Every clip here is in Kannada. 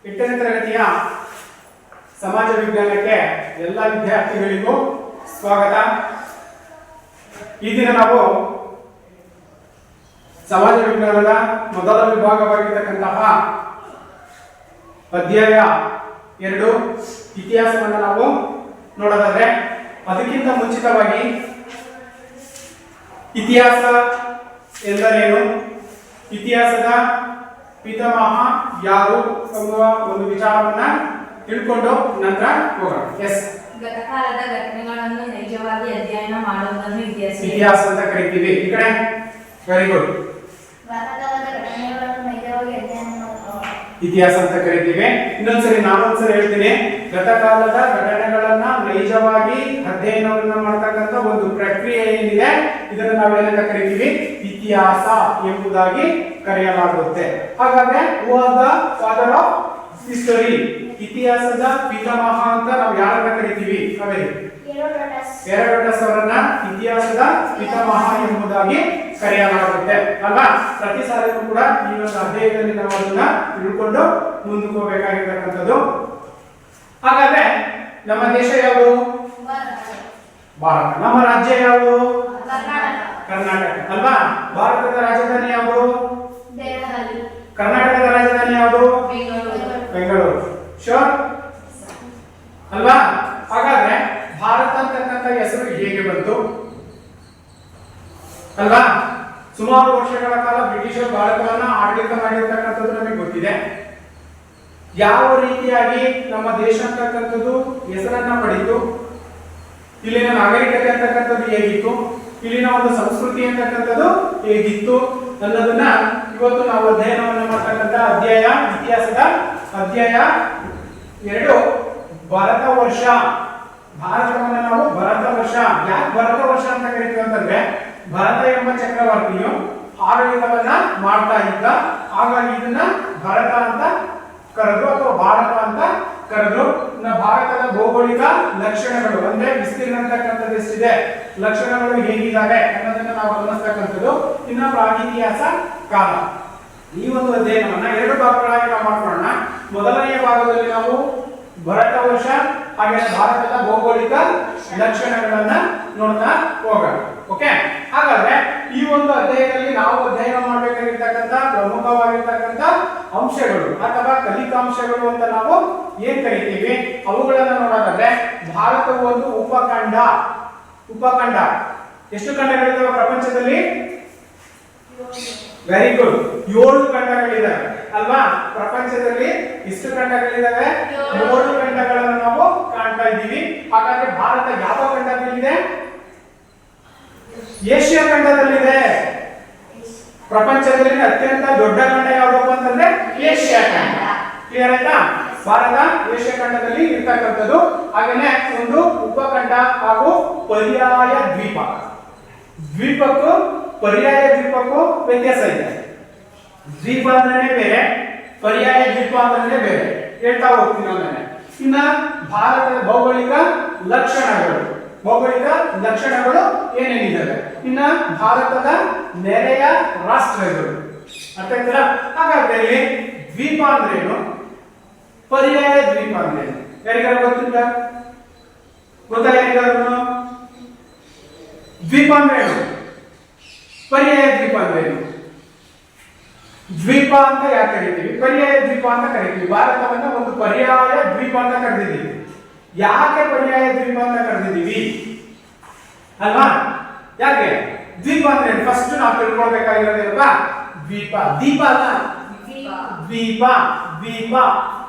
8ನೇ ತರಗತಿಯ ಸಮಾಜ ವಿಜ್ಞಾನಕ್ಕೆ ಎಲ್ಲ ವಿದ್ಯಾರ್ಥಿಗಳಿಗೂ ಸ್ವಾಗತ. ಈ ದಿನ ನಾವು ಸಮಾಜ ವಿಜ್ಞಾನದ ಮೊದಲ ವಿಭಾಗವಾಗಿರತಕ್ಕಂತಹ ಅಧ್ಯಾಯ 2 ಇತಿಹಾಸವನ್ನು ನಾವು ನೋಡೋದಾದ್ರೆ, ಅದಕ್ಕಿಂತ ಮುಂಚಿತವಾಗಿ ಇತಿಹಾಸ ಎಂದರೇನು, ಇತಿಹಾಸದ ಪಿತಾಮಹ ಯಾರು ಎಂಬ ಒಂದು ವಿಚಾರವನ್ನ ತಿಳ್ಕೊಂಡು ನಂತರ ಹೋಗೋಣ. ಗತಕಾಲದ ಘಟನೆಗಳನ್ನು ನೈಜವಾಗಿ ಅಧ್ಯಯನ ಮಾಡುವುದನ್ನು ಇತಿಹಾಸ ಅಂತ ಕರೀತೀವಿ. ಈ ಕಡೆ ವೆರಿ ಗುಡ್. ಗತಕಾಲದ ಘಟನೆಗಳನ್ನು ನೈಜವಾಗಿ ಅಧ್ಯಯನ ಮಾಡುವುದು ಇತಿಹಾಸ ಅಂತ ಕರೀತೀವಿ. ನಾನೊಂದ್ಸರಿ ಹೇಳ್ತೀನಿ. ಗತಕಾಲದ ಘಟನೆಗಳನ್ನ ನೈಜವಾಗಿ ಅಧ್ಯಯನವನ್ನ ಮಾಡ್ತಕ್ಕಂಥ ಒಂದು ಪ್ರಕ್ರಿಯೆ ಏನಿದೆ, ಇದನ್ನು ನಾವೇನಂತ ಕರಿತೀವಿ, ಇತಿಹಾಸ ಎಂಬುದಾಗಿ ಕರೆಯಲಾಗುತ್ತೆ. ಹಾಗಾದ್ರೆ who are the father of history, ಇತಿಹಾಸದ ಪಿತಾಮಹ ಅಂತ ನಾವು ಯಾರನ್ನ ಕರಿತೀವಿ? ಹೆರೋಡೋಟಸ್ ಅವರನ್ನ ಇತಿಹಾಸದ ಪಿತಾಮಹ ಎಂಬುದಾಗಿ ಕರೆಯಲಾಗುತ್ತೆ ಅಲ್ವಾ? ಪ್ರತಿ ಸಾರಿಗೂ ಕೂಡ ಈ ಒಂದು ಅಧ್ಯಾಯದಲ್ಲಿ ನಾವು ಅದನ್ನ ತಿಳ್ಕೊಂಡು ಮುಂದಕ್ಕೆ ಹೋಗಬೇಕಾಗಿರ್ತಕ್ಕಂಥದ್ದು. ಹಾಗಾದ್ರೆ ನಮ್ಮ ದೇಶ ಯಾವುದು? ಭಾರತ. ನಮ್ಮ ರಾಜ್ಯ ಯಾವುದು? ಕರ್ನಾಟಕ ಅಲ್ವಾ? ಭಾರತದ ರಾಜಧಾನಿ ಯಾವುದು? ಕರ್ನಾಟಕದ ರಾಜಧಾನಿ ಯಾವುದು? ಬೆಂಗಳೂರು. ಶೋರ್ ಅಲ್ವಾ? ಹಾಗಾದ್ರೆ ಭಾರತ ಅಂತಕ್ಕಂಥ ಹೆಸರು ಹೇಗೆ ಬಂತು ಅಲ್ವಾ? ಸುಮಾರು ವರ್ಷಗಳ ಕಾಲ ಬ್ರಿಟಿಷರು ಭಾರತವನ್ನ ಆಡಳಿತ ಮಾಡಿರ್ತಕ್ಕಂಥದ್ದು ನಮಗೆ ಗೊತ್ತಿದೆ. ಯಾವ ರೀತಿಯಾಗಿ ನಮ್ಮ ದೇಶ ಅಂತಕ್ಕಂಥದ್ದು ಹೆಸರನ್ನ ಪಡೆಯಿತು, ಇಲ್ಲಿನ ನಾಗರಿಕತೆ ಅಂತಕ್ಕಂಥದ್ದು ಹೇಗಿತ್ತು, ಇಲ್ಲಿನ ಒಂದು ಸಂಸ್ಕೃತಿ ಅಂತಕ್ಕಂಥದ್ದು ಹೇಗಿತ್ತು ಅನ್ನೋದನ್ನ ಇವತ್ತು ನಾವು ಅಧ್ಯಯನವನ್ನು ಮಾಡ್ತಕ್ಕಂಥ ಅಧ್ಯಾಯ, ಇತಿಹಾಸದ ಅಧ್ಯಾಯ 2 ಭರತ ವರ್ಷ. ಭಾರತವನ್ನ ನಾವು ಭರತ ವರ್ಷ, ಯಾಕೆ ಭರತ ವರ್ಷ ಅಂತ ಕರಿತೀವಿ ಅಂತಂದ್ರೆ, ಭರತ ಎಂಬ ಚಕ್ರವರ್ತಿಯು ಆಡಳಿತವನ್ನ ಮಾಡ್ತಾ ಇದ್ದ. ಹಾಗಾಗಿ ಇದನ್ನ ಭರತ ಅಂತ ಕರೆದ್ರು ಅಥವಾ ಭಾರತ ಅಂತ ಕರೆದ್ರು. ಭಾರತದ ಭೌಗೋಳಿಕ ಲಕ್ಷಣಗಳು ಅಂದ್ರೆ ವಿಸ್ತೀರ್ಣ ಅಂತಕ್ಕಂಥದ್ದು ಎಷ್ಟಿದೆ, ಲಕ್ಷಣಗಳು ಹೇಗಿದ್ದಾವೆ ಅನ್ನೋದನ್ನ ನಾವು ಗಮನಿಸ್ತಕ್ಕಂಥದ್ದು. ಇನ್ನು ಪ್ರಾಗಿತಿಹಾಸ ಕಾಲ. ಈ ಒಂದು ಅಧ್ಯಯನವನ್ನ 2 ಭಾಗಗಳಾಗಿ ನಾವು ಮಾಡ್ಕೊಳ್ಳೋಣ. ಮೊದಲನೆಯ ಭಾಗದಲ್ಲಿ ನಾವು ಭರತ ವರ್ಷ ಹಾಗೆ ಭಾರತದ ಭೌಗೋಳಿಕ ಲಕ್ಷಣಗಳನ್ನ ನೋಡ್ತಾ ಹೋಗೋಣ. ಓಕೆ? ಹಾಗಾದ್ರೆ ಈ ಒಂದು ಅಧ್ಯಾಯದಲ್ಲಿ ನಾವು ಅಧ್ಯಯನ ಮಾಡಬೇಕಾಗಿರ್ತಕ್ಕಂಥ ಪ್ರಮುಖವಾಗಿರ್ತಕ್ಕಂಥ ಅಂಶಗಳು ಅಥವಾ ಕಲಿಕಾಂಶಗಳು ಅಂತ ನಾವು ಏನ್ ಕರಿತೀವಿ, ಅವುಗಳನ್ನ ನೋಡೋದಾದ್ರೆ, ಭಾರತವು ಒಂದು ಉಪಖಂಡ. ಎಷ್ಟು ಖಂಡಗಳಿದಾವೆ ಪ್ರಪಂಚದಲ್ಲಿ? Very good. 7 ಖಂಡಗಳಿದಾವೆ ಅಲ್ವಾ? ಪ್ರಪಂಚದಲ್ಲಿ ಎಷ್ಟು ಖಂಡಗಳಿದಾವೆ? 7 ಖಂಡಗಳನ್ನು ನಾವು ಕಾಣ್ತಾ ಇದ್ದೀವಿ. ಹಾಗಾದ್ರೆ ಭಾರತ ಯಾವ ಖಂಡದಲ್ಲಿದೆ? ಏಷ್ಯಾ ಖಂಡದಲ್ಲಿದೆ. ಪ್ರಪಂಚದಲ್ಲಿ ಅತ್ಯಂತ ದೊಡ್ಡ ಖಂಡ ಯಾವ್ದಪ್ಪ ಅಂತಂದ್ರೆ ಏಷ್ಯಾ ಖಂಡ. ಕ್ಲಿಯರ್ ಆಯ್ತಾ? ಭಾರತ ಏಷ್ಯಾ ಖಂಡದಲ್ಲಿ ಇರ್ತಕ್ಕಂಥದ್ದು. ಹಾಗೇನೆ ಒಂದು ಉಪಖಂಡ ಹಾಗೂ ಪರ್ಯಾಯ ದ್ವೀಪ. ದ್ವೀಪಕ್ಕೂ ಪರ್ಯಾಯ ದ್ವೀಪಕ್ಕೂ ವ್ಯತ್ಯಾಸ ಇದೆ. ದ್ವೀಪ ಅಂದ್ರೆ ಬೇರೆ, ಪರ್ಯಾಯ ದ್ವೀಪ ಅಂದ್ರೆ ಬೇರೆ. ಹೇಳ್ತಾ ಹೋಗ್ತೀನಿ ನಾನು. ಇನ್ನ ಭಾರತದ ಭೌಗೋಳಿಕ ಲಕ್ಷಣಗಳು ಏನೇನಿದ್ದಾವೆ, ಇನ್ನ ಭಾರತದ ನೆರೆಯ ರಾಷ್ಟ್ರಗಳು ಅರ್ಥ ಆಯ್ತಲ್ಲ? ಹಾಗಾದ್ರೆ ಇಲ್ಲಿ ದ್ವೀಪ ಅಂದ್ರೇನು, ಪರ್ಯಾಯ ದ್ವೀಪ ಅಂದ್ರೇನು ಯಾರಿಗಾರ ಗೊತ್ತಿಲ್ಲ? ಗೊತ್ತಾಗಿದ್ದಾರು? ದ್ವೀಪ ಅಂದ್ರೇನು, ಪರ್ಯಾಯ ದ್ವೀಪ ಅಂದ್ರೇನು? ದ್ವೀಪ ಅಂತ ಯಾಕೆ ಕರಿತೀವಿ, ಪರ್ಯಾಯ ದ್ವೀಪ ಅಂತ ಕರಿತೀವಿ? ಭಾರತವನ್ನ ಒಂದು ಪರ್ಯಾಯ ದ್ವೀಪ ಅಂತ ಕರೆದಿದ್ದೀವಿ. ಯಾಕೆ ಪರ್ಯಾಯ ದ್ವೀಪ ಅಂತ ಕರೆದಿದ್ದೀವಿ ಅಲ್ವಾ? ಯಾಕೆ ದ್ವೀಪ ಅಂದ್ರೆ ಫಸ್ಟ್ ನಾವು ತಿಳ್ಕೊಳ್ಬೇಕಾಗಿರೋದೇನಪ್ಪ? ದ್ವೀಪ. ದೀಪ ಅಲ್ಲ, ದ್ವೀಪ.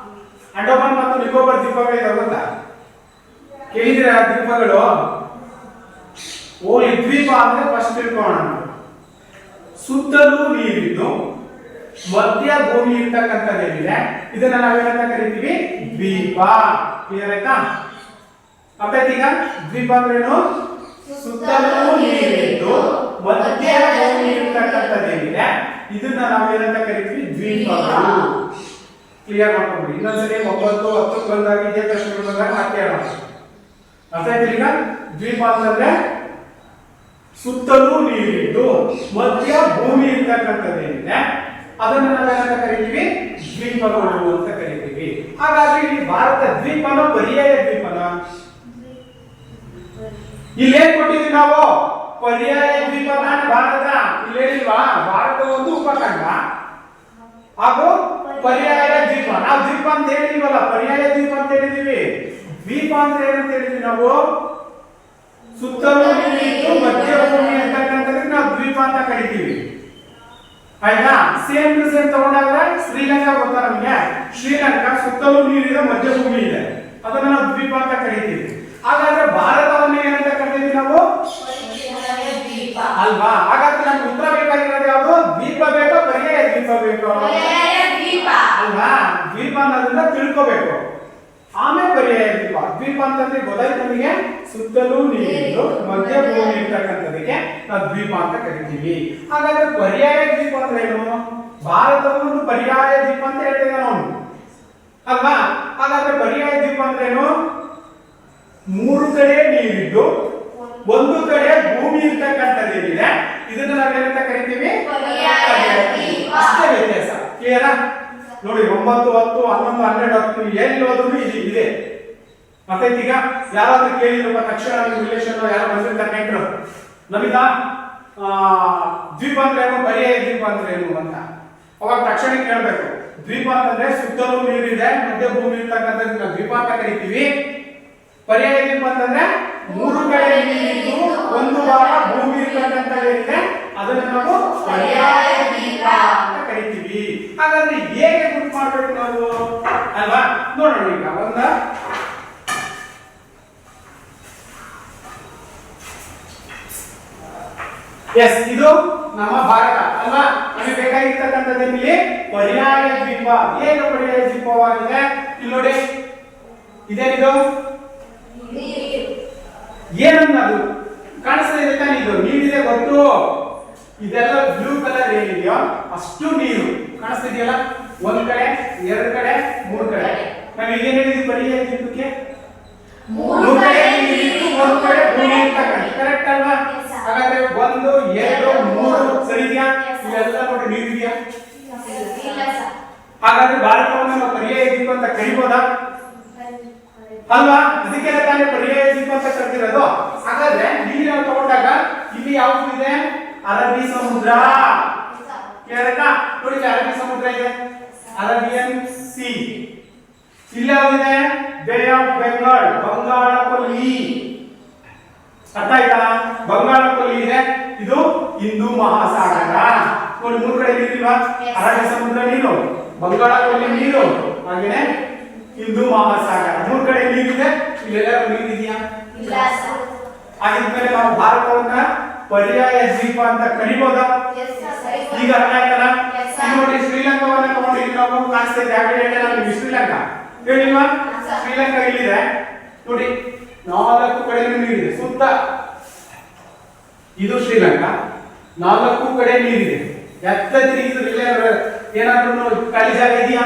ಅಂಡಮಾನ್ ಮತ್ತು ನಿಕೋಬಾರ್ ದ್ವೀಪಗಳಿದಾವೆ ಗೊತ್ತಾ? ಕೇಳಿದ್ರೆ ದ್ವೀಪಗಳು. ಈ ದ್ವೀಪ ಅಂದ್ರೆ ಫಸ್ಟ್ ತಿಳ್ಕೊಳ್ಳೋಣ. ಸುತ್ತಲೂ ನೀರಿದ್ದು ಮಧ್ಯ ಭೂಮಿ ಇರ್ತಕ್ಕಂಥದ್ದೇನಿದೆ, ಇದನ್ನ ನಾವೇನಂತ ಕರಿತೀವಿ? ದ್ವೀಪ. ಕ್ಲಿಯರ್ ಆಯ್ತಾ? ಈಗ ದ್ವೀಪ ಅಂದ್ರೇನು? ಸುತ್ತಲೂ ನೀರಿದ್ದು ಮಧ್ಯ ಭೂಮಿ ಇರ್ತಕ್ಕಂಥದ್ದೇನಿದೆ, ಇದನ್ನ ನಾವೇನಂತ ಕರಿತೀವಿ? ದ್ವೀಪಗಳು. ಕ್ಲಿಯರ್ ಮಾಡ್ಕೊಂಡ್ಬಿಡಿ. ಇನ್ನೊಂದ್ಸರಿ 9, 10 ಬಂದಾಗ ಇದೇ ಪ್ರಶ್ನೆಗಳು ಬಂದಾಗ ಮತ್ತೆ ಹೇಳೋಣ. ಅರ್ಥ ಆಯ್ತು? ಈಗ ದ್ವೀಪ ಅಂತಂದ್ರೆ ಸುತ್ತಲೂ ನೀರಿದ್ದು ಮಧ್ಯ ಭೂಮಿ ಇರ್ತಕ್ಕಂಥದ್ದೇನಿದೆ, ಅದನ್ನು ನಾವೇನಂತ ಕರಿತೀವಿ? ದ್ವೀಪಗಳು ಅಂತ ಕರಿತೀವಿ. ಹಾಗಾಗಿ ಇಲ್ಲಿ ಭಾರತ ದ್ವೀಪನ ಪರ್ಯಾಯ ದ್ವೀಪನ ಇಲ್ಲೇನ್ ಕೊಟ್ಟಿದ್ವಿ ನಾವು? ಪರ್ಯಾಯ ದ್ವೀಪನ ಭಾರತ. ಇಲ್ಲಿ ಹೇಳಿಲ್ವಾ? ಭಾರತ ಒಂದು ಉಪಖಂಡ ಹಾಗೂ ಪರ್ಯಾಯ ದ್ವೀಪ. ನಾವು ದ್ವೀಪ ಅಂತ ಹೇಳಿಲ್ವಲ್ಲ, ಪರ್ಯಾಯ ದ್ವೀಪ ಅಂತ ಹೇಳಿದೀವಿ. ದ್ವೀಪ ಅಂತ ಏನಂತ ಹೇಳಿದ್ವಿ ನಾವು? ಸುತ್ತಲೂ ನೀರಿದ್ದು ಮಧ್ಯ ಭೂಮಿ ಅಂತಕ್ಕಂಥದಕ್ಕೆ ನಾವು ದ್ವೀಪ ಅಂತ ಕರಿತೀವಿ. ಆಯ್ತಾ? ಸೇಮ್ ಟು ಸೇಮ್ ತಗೊಂಡಾಗ ಶ್ರೀಲಂಕಾ ಗೊತ್ತಾ ನಮ್ಗೆ? ಶ್ರೀಲಂಕಾ ಸುತ್ತಲೂ ನೀರಿದೆ, ಮಧ್ಯ ಭೂಮಿ ಇದೆ, ಅದನ್ನ ನಾವು ದ್ವೀಪ ಅಂತ ಕರಿತೀವಿ. ಹಾಗಾದ್ರೆ ಭಾರತವನ್ನ ಏನಂತ ಕರಿತೀವಿ ನಾವು? ಅಲ್ವಾ? ಹಾಗಾದ್ರೆ ನಮ್ಗೆ ಉತ್ತರ ಬೇಕಾಗಿರೋದು ಯಾವುದು? ದ್ವೀಪ ಬೇಕೋ ಪರ್ಯಾಯ ದ್ವೀಪ ಬೇಕೋ? ಅಲ್ವಾ? ದ್ವೀಪ ಅನ್ನೋದನ್ನ ತಿಳ್ಕೋಬೇಕು, ಆಮೇಲೆ ಪರ್ಯಾಯ ದ್ವೀಪ. ದ್ವೀಪ ಅಂತಂದ್ರೆ ಗೊತ್ತಾಯ್ತು ನಮಗೆ? ಸುತ್ತಲೂ ನೀರಿದ್ದು ಮಧ್ಯ ಭೂಮಿ ಇರ್ತಕ್ಕಂಥದಕ್ಕೆ ನಾವು ದ್ವೀಪ ಅಂತ ಕರಿತೀವಿ. ಹಾಗಾದ್ರೆ ಪರ್ಯಾಯ ದ್ವೀಪ ಅಂದ್ರೆ ಏನು? ಭಾರತವನ್ನು ಪರ್ಯಾಯ ದ್ವೀಪ ಅಂತ ಹೇಳ್ತೇವೆ ನಾವು, ಅಲ್ವಾ? ಹಾಗಾದ್ರೆ ಪರ್ಯಾಯ ದ್ವೀಪ ಅಂದ್ರೆ ಏನು? ಮೂರು ಕಡೆ ನೀರಿದ್ದು ಒಂದು ಕಡೆ ಭೂಮಿ ಇರ್ತಕ್ಕಂಥದ್ದೇನಿದೆ ಇದನ್ನ ನಾವೇನಂತ ಕರಿತೀವಿ? ಅಷ್ಟೇ ವ್ಯತ್ಯಾಸ. ಕ್ಲಿಯರಾ? ನೋಡಿ 9, 10, 11, 12, 10 ಎಲ್ಲಿ ಹೋದ್ರು ಇದೆ. ಮತ್ತೆ ಈಗ ಯಾರಾದ್ರೂ ಕೇಳಿದ್ರಪ್ಪ ತಕ್ಷಣ ರಿಲೇಷನ್ ಯಾರು ಬಂದಿರ್ತಾರೆ ನೆಂಟರು, ನಮೀಗ ದ್ವೀಪ ಅಂದ್ರೆ ಏನು, ಪರ್ಯಾಯ ದ್ವೀಪ ಅಂದ್ರೆ ಏನು ಅಂತ ಅವಾಗ ತಕ್ಷಣ ಕೇಳ್ಬೇಕು. ದ್ವೀಪ ಅಂತಂದ್ರೆ ಸುತ್ತಲೂ ನೀರಿದೆ, ಮಧ್ಯ ಭೂಮಿ ಇರ್ತಕ್ಕಂಥದ್ದು ನಾವು ದ್ವೀಪ ಅಂತ ಕರಿತೀವಿ. ಪರ್ಯಾಯ ದ್ವೀಪ ಅಂತಂದ್ರೆ ಮೂರು ಕಡೆ ನೀರಿದ್ದು ಒಂದು ಭಾಗ ಭೂಮಿ ಇರ್ತಕ್ಕಂಥದ್ದೇನಿದೆ ಅದನ್ನ ನಾವು ಪರ್ಯಾಯ ದ್ವೀಪ ಅಂತ ಕರಿತೀವಿ. ಹಾಗಾದ್ರೆ ಹೇಗೆ ಗುರುತು ಮಾಡ್ಬೇಕು ನಾವು, ಅಲ್ವಾ? ನೋಡೋಣ ಈಗ ಒಂದ ಎಸ್, ಇದು ನಮ್ಮ ಭಾರತ ಅಲ್ವಾ? ನಮಗೆ ಬೇಕಾಗಿರ್ತಕ್ಕಂಥದ್ದು ಇಲ್ಲಿ ಪರ್ಯಾಯ ದ್ವೀಪ. ಹೇಗೆ ಪರ್ಯಾಯ ದ್ವೀಪವಾಗಿದೆ? ಇಲ್ಲಿ ನೋಡಿ, ಇದೇನಿದು? ಏನನ್ನದು ಕಾಣಿಸ್ತಾ ಇದೆ ತಾನೆ? ಇದು ನೀರಿದೆ ಗೊತ್ತು. ಇದೆಲ್ಲ ಬ್ಲೂ ಕಲರ್ ಏನಿದೆಯೋ ಅಷ್ಟು ನೀರು ಕಾಣಿಸ್ತಿದೆಯಲ್ಲ. ಒಂದ್ ಕಡೆ, ಎರಡು ಕಡೆ, ಮೂರು ಕಡೆ. ನಾವು ಏನ್ ಹೇಳಿದ್ವಿ ಪರ್ಯಾಯ ದ್ವೀಪಕ್ಕೆ? ಮೂರು ಕಡೆ ನೀರಿದ್ದು ಒಂದು ಕಡೆ ಭೂಮಿ ಇರ್ತಕ್ಕಂಥ. ಕರೆಕ್ಟ್ ಅಲ್ವಾ? ಹಾಗಾದ್ರೆ 1, 2, 3 ಸರಿ ಇದೆಯಾ? ಇವೆಲ್ಲ ನೋಡಿ ನೀರಿದೆಯಾ? ಹಾಗಾದ್ರೆ ಭಾರತವನ್ನು ನಾವು ಪರ್ಯಾಯ ದ್ವೀಪ ಅಂತ ಕರಿಬೋದಾ? ಅಲ್ವಾ? ಇದಕ್ಕೆಲ್ಲ ತಾನೇ ಪರ್ಯಾಯ ದ್ವೀಪ ಅಂತ ಕರೆದಿರೋದು. ಹಾಗಾದ್ರೆ ಇಲ್ಲಿ ನಾವು ತಗೊಂಡಾಗ ಇಲ್ಲಿ ಯಾವುದು ಇದೆ? ಅರಬ್ಬಿ ಸಮುದ್ರ. ಕೇಳ್ತಾ ನೋಡಿ, ಅರಬ್ಬಿ ಸಮುದ್ರ ಇದೆ, ಅರೇಬಿಯನ್ ಸಿ. ಇಲ್ಲಿ ಯಾವ್ದಿದೆ? ಬೇ ಆಫ್ ಬೆಂಗಾಲ್, ಬಂಗಾಳ ಕೊಲ್ಲಿ. ಅರ್ಥ ಆಯ್ತಾ? ಬಂಗಾಳ ಕೊಲ್ಲಿ ಇದೆ, ಇದು ಹಿಂದೂ ಮಹಾಸಾಗರ. ನೋಡಿ ಮೂರು ಕಡೆ ನೀರಿಲ್ವಾ? ಅರಬ್ಬಿ ಸಮುದ್ರ ನೀರು, ಬಂಗಾಳ ಕೊಲ್ಲಿ ನೀರು, ಹಾಗೇನೆ ಹಿಂದೂ ಮಹಾಸಾಗರ. ಮೂರು ಕಡೆ ನೀರಿದೆ. ಇಲ್ಲೆಲ್ಲ ನೀರಿದೆಯಾ? ಆಗಿದ್ಮೇಲೆ ನಾವು ಭಾರತವನ್ನ ಪರ್ಯಾಯ ದ್ವೀಪ ಅಂತ ಕರಿಬೋದಾ? ಈಗ ಅರ್ಥ ಆಯ್ತಲ್ಲ? ನೋಡಿ ಶ್ರೀಲಂಕಾವನ್ನ ತಗೊಂಡಿದ್ದೀವಿ ನಾವು, ಕಾಣಿಸ್ತಾ ಇದೆ ಆಗಲೇ ಶ್ರೀಲಂಕಾ ಹೇಳಿಲ್ವಾ? ಶ್ರೀಲಂಕಾ ಇಲ್ಲಿದೆ ನೋಡಿ, 4 ಕಡೆ ನೀರಿದೆ ಸುತ್ತ. ಇದು ಶ್ರೀಲಂಕಾ, 4 ಕಡೆ ನೀರಿದೆ. ಎತ್ತ ತಿರುಗಿದ್ರೆ ಏನಾದ್ರೂ ಖಾಲಿ ಜಾಗ ಇದೆಯಾ?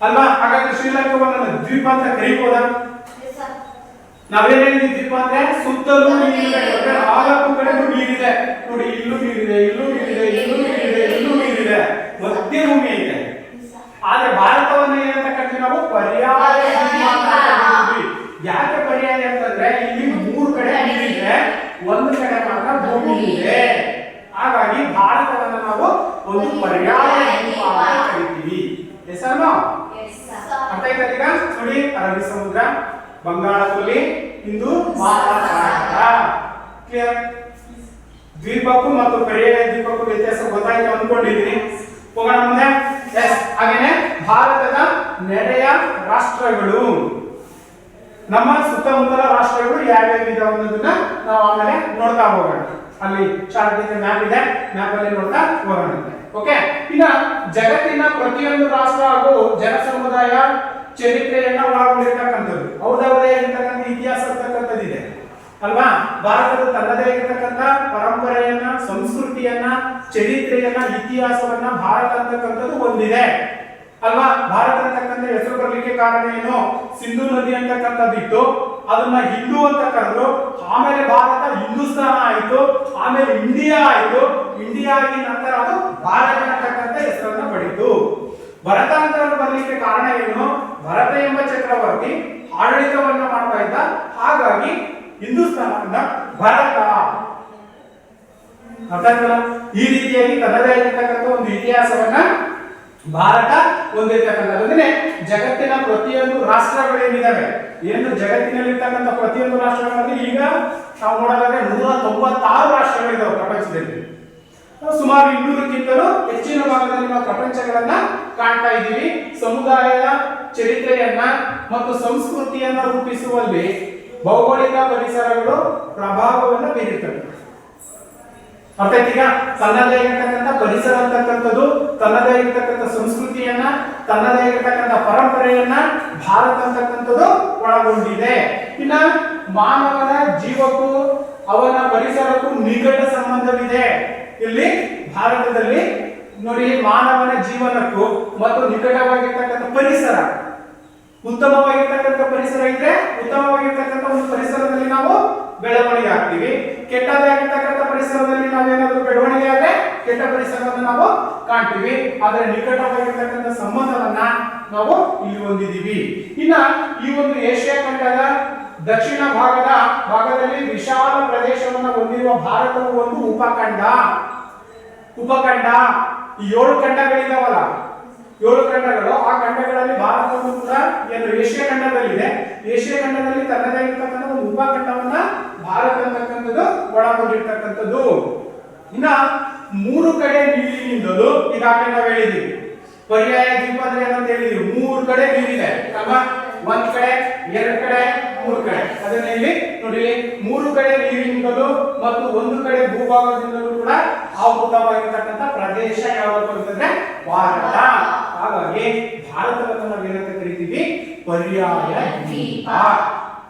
ಅಲ್ವಾ? ಹಾಗಾದ್ರೆ ಶ್ರೀಲಂಕಾವನ್ನ ದ್ವೀಪ ಅಂತ ಕರಿಬೋದಾ? ನಾವೇನ್ ಹೇಳಿದ್ವಿ? ದ್ವೀಪ ಅಂದ್ರೆ ಸುತ್ತಲೂ ನೀರಿದೆ, 4 ಕಡೆಗೂ ನೀರಿದೆ. ನೋಡಿ, ಇಲ್ಲೂ ನೀರಿದೆ, ಇಲ್ಲೂ ನೀರಿದೆ, ಇಲ್ಲೂ ನೀರಿದೆ, ಇಲ್ಲೂ ನೀರಿದೆ, ಮಧ್ಯ ಭೂಮಿ ಐತೆ. ಆದ್ರೆ ಭಾರತವನ್ನ ಏನಂತ ಕರಿತೀವಿ ನಾವು? ಪರ್ಯಾಯ ದ್ವೀಪ ಅಂತ ಕರಿತೀವಿ. ಯಾಕೆ ಪರ್ಯಾಯ ಅಂತಂದ್ರೆ ಇಲ್ಲಿ 3 ಕಡೆ ನೀರಿದೆ, ಒಂದು ಕಡೆ ಮಾತ್ರ ಭೂಮಿ ಇದೆ. ಹಾಗಾಗಿ ಭಾರತವನ್ನ ನಾವು ಒಂದು ಪರ್ಯಾಯ ದ್ವೀಪ ಅಂತ ಕರಿತೀವಿ. Yes or no? ಅರ್ಥ ಆಯ್ತಾ? ಈಗ ನೋಡಿ, ಅರಬ್ಬಿ ಸಮುದ್ರ, ಬಂಗಾಳ ಕೊಲ್ಲಿ, ಹಿಂದೂ ಮಹಾಸಾಗರ. ಕ್ಲಿಯರ್? ದ್ವೀಪಕ್ಕೂ ಮತ್ತು ಪರ್ಯಾಯ ದ್ವೀಪಕ್ಕೂ ವ್ಯತ್ಯಾಸ ಗೊತ್ತಾಯ್ತು ಅನ್ಕೊಂಡಿದ್ದೀನಿ. ಹೋಗೋಣ ಮುಂದೆ. ಎಸ್, ಹಾಗೇನೆ ಭಾರತದ ನೆರೆಯ ರಾಷ್ಟ್ರಗಳು, ನಮ್ಮ ಸುತ್ತಮುತ್ತಲ ರಾಷ್ಟ್ರಗಳು ಯಾವ್ಯಾವ ಇದಾವೆ ಅನ್ನೋದನ್ನ ನಾವು ಆಮೇಲೆ ನೋಡ್ತಾ ಹೋಗೋಣ. ಅಲ್ಲಿ ಚಾರ್ಟ್ ಇದೆ, ಮ್ಯಾಪ್ ಇದೆ, ಮ್ಯಾಪ್ ಅಲ್ಲಿ ನೋಡ್ತಾ ಹೋಗೋಣ. ಓಕೆ, ಇನ್ನ ಜಗತ್ತಿನ ಪ್ರತಿಯೊಂದು ರಾಷ್ಟ್ರ ಹಾಗೂ ಜನ ಸಮುದಾಯ ಚರಿತ್ರೆಯನ್ನ ಒಳಗೊಂಡಿರ್ತಕ್ಕಂಥದ್ದು, ಅವ್ರದೇ ಆಗಿರ್ತಕ್ಕಂಥ ಇತಿಹಾಸ ಇರ್ತಕ್ಕಂಥದ್ದಿದೆ ಅಲ್ವಾ? ಭಾರತದ ತನ್ನದೇ ಆಗಿರ್ತಕ್ಕಂಥ ಪರಂಪರೆಯನ್ನ, ಸಂಸ್ಕೃತಿಯನ್ನ, ಚರಿತ್ರೆಯನ್ನ, ಇತಿಹಾಸವನ್ನ ಭಾರತ ಅಂತಕ್ಕಂಥದ್ದು ಹೊಂದಿದೆ ಅಲ್ವಾ? ಭಾರತ ಅಂತಕ್ಕಂಥ ಹೆಸರು ಬರಲಿಕ್ಕೆ ಕಾರಣ ಏನು? ಸಿಂಧೂ ನದಿ ಅಂತಕ್ಕಂಥದ್ದಿತ್ತು. ಅದನ್ನ ಹಿಂದೂ ಅಂತ ಕರೆದ್ರು. ಆಮೇಲೆ ಭಾರತ ಹಿಂದೂಸ್ತಾನ ಆಯ್ತು, ಆಮೇಲೆ ಇಂಡಿಯಾ ಆಯ್ತು. ಇಂಡಿಯಾ ಆಗಿ ನಂತರ ಅದು ಭಾರತ ಅಂತಕ್ಕಂಥ ಹೆಸರನ್ನ ಪಡೆಯಿತು. ಭರತ ಅಂತ ಬರಲಿಕ್ಕೆ ಕಾರಣ ಏನು? ಭರತ ಎಂಬ ಚಕ್ರವರ್ತಿ ಆಡಳಿತವನ್ನ ಮಾಡ್ತಾ ಇದ್ದ, ಹಾಗಾಗಿ ಹಿಂದೂಸ್ತಾನವನ್ನ ಭರತ. ಈ ರೀತಿಯಾಗಿ ತನ್ನದೇ ಆಗಿರ್ತಕ್ಕಂಥ ಒಂದು ಇತಿಹಾಸವನ್ನ ಭಾರತ ಹೊಂದಿರ್ತಕ್ಕಂಥದ್ದೇ. ಜಗತ್ತಿನ ಪ್ರತಿಯೊಂದು ರಾಷ್ಟ್ರಗಳೇನಿದಾವೆ, ಏನು ಜಗತ್ತಿನಲ್ಲಿರ್ತಕ್ಕಂಥ ಪ್ರತಿಯೊಂದು ರಾಷ್ಟ್ರಗಳಲ್ಲಿ ಈಗ ನಾವು ನೋಡೋದಾದ್ರೆ 196 ರಾಷ್ಟ್ರಗಳಿದಾವೆ ಪ್ರಪಂಚದಲ್ಲಿ. ಸುಮಾರು 200ಕ್ಕಿಂತಲೂ ಹೆಚ್ಚಿನ ಭಾಗದಲ್ಲಿ ನಾವು ಪ್ರಪಂಚಗಳನ್ನ ಕಾಣ್ತಾ ಇದ್ದೀವಿ. ಸಮುದಾಯದ ಚರಿತ್ರೆಯನ್ನ ಮತ್ತು ಸಂಸ್ಕೃತಿಯನ್ನ ರೂಪಿಸುವಲ್ಲಿ ಭೌಗೋಳಿಕ ಪರಿಸರಗಳು ಪ್ರಭಾವವನ್ನು ಬೀರುತ್ತವೆ. ಅರ್ಥ ಈಗ ತನ್ನದೇ ಆಗಿರ್ತಕ್ಕಂಥ ಪರಿಸರ ಅಂತಕ್ಕಂಥದ್ದು, ತನ್ನದೇ ಆಗಿರ್ತಕ್ಕಂಥ ಸಂಸ್ಕೃತಿಯನ್ನ, ತನ್ನದೇ ಆಗಿರ್ತಕ್ಕಂಥ ಪರಂಪರೆಯನ್ನ ಭಾರತ ಅಂತಕ್ಕಂಥದ್ದು ಒಳಗೊಂಡಿದೆ. ಇನ್ನ ಮಾನವನ ಜೀವಕ್ಕೂ ಅವನ ಪರಿಸರಕ್ಕೂ ನಿಕಟ ಸಂಬಂಧವಿದೆ. ಇಲ್ಲಿ ಭಾರತದಲ್ಲಿ ನೋಡಿ, ಮಾನವನ ಜೀವನಕ್ಕೂ ಮತ್ತು ನಿಕಟವಾಗಿರ್ತಕ್ಕಂಥ ಪರಿಸರ, ಉತ್ತಮವಾಗಿರ್ತಕ್ಕಂಥ ಪರಿಸರ ಇದ್ರೆ ಉತ್ತಮವಾಗಿರ್ತಕ್ಕಂಥ ಒಂದು ಪರಿಸರದಲ್ಲಿ ನಾವು ಬೆಳವಣಿಗೆ ಆಗ್ತೀವಿ. ಕೆಟ್ಟದಾಗಿರ್ತಕ್ಕಂಥ ಪರಿಸರದಲ್ಲಿ ನಾವೇನಾದ್ರೂ ಬೆಳವಣಿಗೆ ಆದ್ರೆ ಕೆಟ್ಟ ಪರಿಸರವನ್ನು ನಾವು ಕಾಣ್ತೀವಿ. ಆದ್ರೆ ನಿಕಟವಾಗಿರ್ತಕ್ಕಂಥ ಸಂಬಂಧವನ್ನ ನಾವು ಇಲ್ಲಿ ಹೊಂದಿದ್ದೀವಿ. ಇನ್ನ ಈ ಒಂದು ಏಷ್ಯಾ ಖಂಡದ ದಕ್ಷಿಣ ಭಾಗದಲ್ಲಿ ವಿಶಾಲ ಪ್ರದೇಶವನ್ನು ಹೊಂದಿರುವ ಭಾರತವು ಒಂದು ಉಪಖಂಡ. ಈ 7 ಖಂಡಗಳಿದಾವಲ್ಲ, 7 ಖಂಡಗಳು, ಆ ಖಂಡಗಳಲ್ಲಿ ಭಾರತವು ಕೂಡ ಏನು ಏಷ್ಯಾ ಖಂಡದಲ್ಲಿದೆ. ಏಷ್ಯಾ ಖಂಡದಲ್ಲಿ ತನ್ನದೇ ಆಗಿರ್ತಕ್ಕಂಥ ಒಂದು ಉಪಖಂಡವನ್ನ ಭಾರತ ಅಂತಕ್ಕಂಥದ್ದು ಒಳಗೊಂಡಿರ್ತಕ್ಕಂಥದ್ದು. ಇನ್ನ 3 ಕಡೆ ನೀರಿನಿಂದಲೂ ಈಗಾಗಲೇ ನಾವು ಹೇಳಿದೀವಿ. ಪರ್ಯಾಯ ದ್ವೀಪ ಅಂದ್ರೆ ಏನಂತ ಹೇಳಿದೀವಿ, 3 ಕಡೆ ನೀರಿದೆ ಅಲ್ವಾ? 1 ಕಡೆ, 2 ಕಡೆ, 3 ಕಡೆ. ಅದನ್ನ ಇಲ್ಲಿ ನೋಡಿ, 3 ಕಡೆ ನೀರಿನಿಂದಲೂ ಮತ್ತು 1 ಕಡೆ ಭೂಭಾಗದಿಂದಲೂ ಕೂಡ ಆವೃತವಾಗಿರ್ತಕ್ಕಂಥ ಪ್ರದೇಶ ಯಾವುದು ಅಂತಂದ್ರೆ ಭಾರತ. ಹಾಗಾಗಿ ಭಾರತವನ್ನು ನಾವು ಏನಂತ ಕರಿತೀವಿ? ಪರ್ಯಾಯ ದ್ವೀಪ.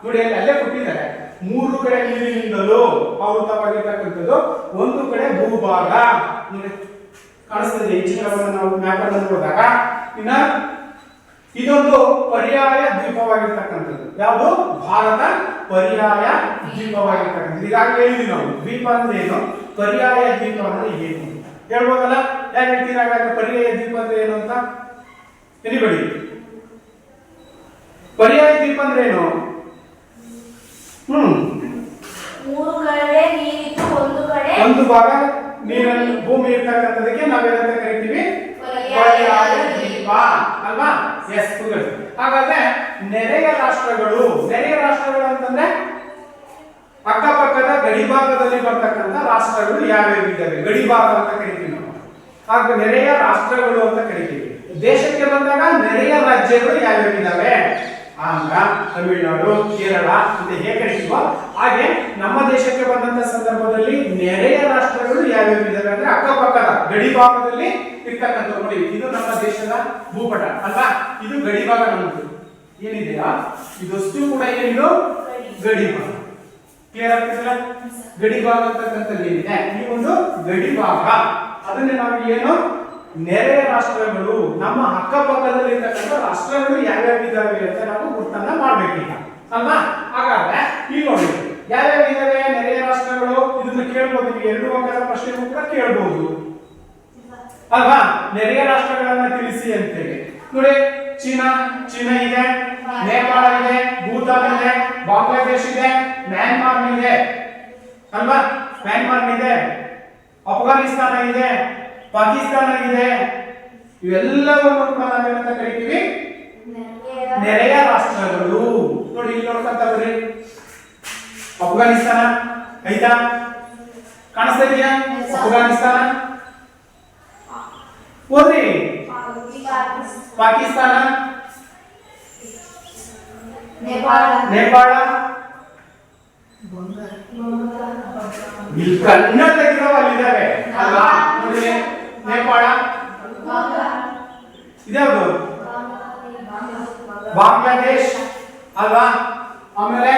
ನೋಡಿ ಅಲ್ಲೇ ಕೊಟ್ಟಿದ್ದಾರೆ, 3 ಕಡೆ ನೀರಿನಿಂದಲೂ ಆವೃತವಾಗಿರ್ತಕ್ಕಂಥದ್ದು, 1 ಕಡೆ ಭೂಭಾಗ. ನೋಡಿ ಕಾಣಿಸ್ತದೆ ಈ ಚಿತ್ರವನ್ನು ನಾವು ಮ್ಯಾಪ್ ಅನ್ನು ನೋಡಿದಾಗ. ಇನ್ನ ಇದೊಂದು ಪರ್ಯಾಯ ದ್ವೀಪವಾಗಿರ್ತಕ್ಕಂಥದ್ದು. ಯಾವುದು? ಭಾರತ ಪರ್ಯಾಯ ದ್ವೀಪವಾಗಿರ್ತಕ್ಕಂಥದ್ದು. ಈಗಾಗಲೇ ಹೇಳಿದ್ವಿ ನಾವು, ದ್ವೀಪ ಅಂದ್ರೆ ಏನು, ಪರ್ಯಾಯ ದ್ವೀಪ ಅಂದ್ರೆ ಏನು ಹೇಳ್ಬೋದಲ್ಲ? ಯಾರು ಹೇಳ್ತೀರಾ ಪರ್ಯಾಯ ದ್ವೀಪ ಅಂದ್ರೆ ಏನು ಅಂತ? ಎನಿಬಡಿ? ಪರ್ಯಾಯ ದ್ವೀಪ ಅಂದ್ರೆ ಏನು? 3 ಕಡೆ ನೀರಿದ್ದು, 1 ಕಡೆ ಒಂದು ಭಾಗ ನೀರಲ್ಲಿ ಭೂಮಿ ಇರ್ತಕ್ಕಂಥದಕ್ಕೆ ನಾವೇನಂತ ಕರಿತೀವಿ? ಪರ್ಯಾಯ ದ್ವೀಪ ಅಲ್ವಾ? ಎಸ್. ಹಾಗಾದ್ರೆ ನೆರೆಯ ರಾಷ್ಟ್ರಗಳು ಅಂತಂದ್ರೆ ಅಕ್ಕಪಕ್ಕದ ಗಡಿಭಾಗದಲ್ಲಿ ಬರ್ತಕ್ಕಂಥ ರಾಷ್ಟ್ರಗಳು ಯಾವ್ಯಾವ ಇದ್ದಾವೆ? ಗಡಿಭಾಗ ಅಂತ ಕರಿತೀವಿ ನಾವು. ಆಗ ನೆರೆಯ ರಾಷ್ಟ್ರಗಳು ಅಂತ ಕರಿತೀವಿ. ದೇಶಕ್ಕೆ ಬಂದಾಗ ನೆರೆಯ ರಾಜ್ಯಗಳು ಯಾವ್ಯಾವ ಇದ್ದಾವೆ? ಆಂಧ್ರ, ತಮಿಳುನಾಡು, ಕೇರಳ ಅಂತ ಹೇಗೆ ಕರಿತೀವೋ ಹಾಗೆ ನಮ್ಮ ದೇಶಕ್ಕೆ ಬಂದಂತ ಸಂದರ್ಭದಲ್ಲಿ ನೆರೆಯ ರಾಷ್ಟ್ರಗಳು ಯಾವ್ಯಾವ ಇದ್ದಾವೆ ಅಂದ್ರೆ ಅಕ್ಕಪಕ್ಕದ ಗಡಿಭಾಗದಲ್ಲಿ ಇರ್ತಕ್ಕಂಥ. ನೋಡಿ, ಇದು ನಮ್ಮ ದೇಶದ ಭೂಪಟ ಅಲ್ವಾ? ಇದು ಗಡಿಭಾಗ ನಮ್ಮದು ಏನಿದೆಯಾ, ಇದಷ್ಟು ಕೂಡ ಏನಿದು ಗಡಿಭಾಗ. ಕ್ಲಿಯರ್ ಆಗ್ತಿಲ್ಲ? ಗಡಿಭಾಗ ಅಂತಕ್ಕಂಥದ್ದು ಏನಿದೆ, ಈ ಒಂದು ಗಡಿಭಾಗ, ಅದನ್ನೇ ನಾವು ಏನು ನೆರೆಯ ರಾಷ್ಟ್ರಗಳು, ನಮ್ಮ ಅಕ್ಕಪಕ್ಕದಲ್ಲಿ ಇರ್ತಕ್ಕಂಥ ರಾಷ್ಟ್ರಗಳು ಯಾವ್ಯಾವ ಇದಾವೆ ಅಂತ ನಾವು ಗುರ್ತನ್ನ ಮಾಡ್ಬೇಕೀಗ ಅಲ್ವಾ? ಹಾಗಾದ್ರೆ ಈಗ ನೋಡಿ ಯಾವ್ಯಾವ ಇದಾವೆ ನೆರೆಯ ರಾಷ್ಟ್ರಗಳು, ಇದನ್ನ ಕೇಳ್ಬೋದು. ನೀವು 2 ಅಂಕದ ಪ್ರಶ್ನೆಗೂ ಕೂಡ ಕೇಳ್ಬಹುದು ಅಲ್ವಾ? ನೆರೆಯ ರಾಷ್ಟ್ರಗಳನ್ನ ತಿಳಿಸಿ ಅಂತೇಳಿ. ನೋಡಿ, ಚೀನಾ ಇದೆ, ನೇಪಾಳ ಇದೆ, ಭೂತಾನ್ ಇದೆ, ಬಾಂಗ್ಲಾದೇಶ್ ಇದೆ, ಮ್ಯಾನ್ಮಾರ್ ಇದೆ ಅಲ್ವಾ? ಮ್ಯಾನ್ಮಾರ್ ಇದೆ, ಅಫ್ಘಾನಿಸ್ತಾನ ಇದೆ, ಪಾಕಿಸ್ತಾನ ಇದೆ. ಇವೆಲ್ಲವನ್ನು ಕೂಡ ನಾವೇನಂತ ಕರಿತೀವಿ? ನೆರೆಯ ರಾಷ್ಟ್ರಗಳು. ನೋಡಿ ಇಲ್ಲಿ ನೋಡ್ಕೊಂತ ಬರ್ರಿ, ಅಫ್ಘಾನಿಸ್ತಾನ ಆಯ್ತಾ? ಕಾಣಿಸ್ತಾ ಇದೆಯಾ ಅಫ್ಘಾನಿಸ್ತಾನ? ಓದ್ರಿ. ಪಾಕಿಸ್ತಾನ, ನೇಪಾಳ, ಇಲ್ಲಿ ಕನ್ನಡದಲ್ಲಿರೋ ಅಲ್ಲಿದ್ದಾವೆ ಅಲ್ವಾ? ನೋಡಿ, ನೇಪಾಳ ಇದ್ಯಾವುದು? ಬಾಂಗ್ಲಾದೇಶ್ ಅಲ್ವಾ? ಆಮೇಲೆ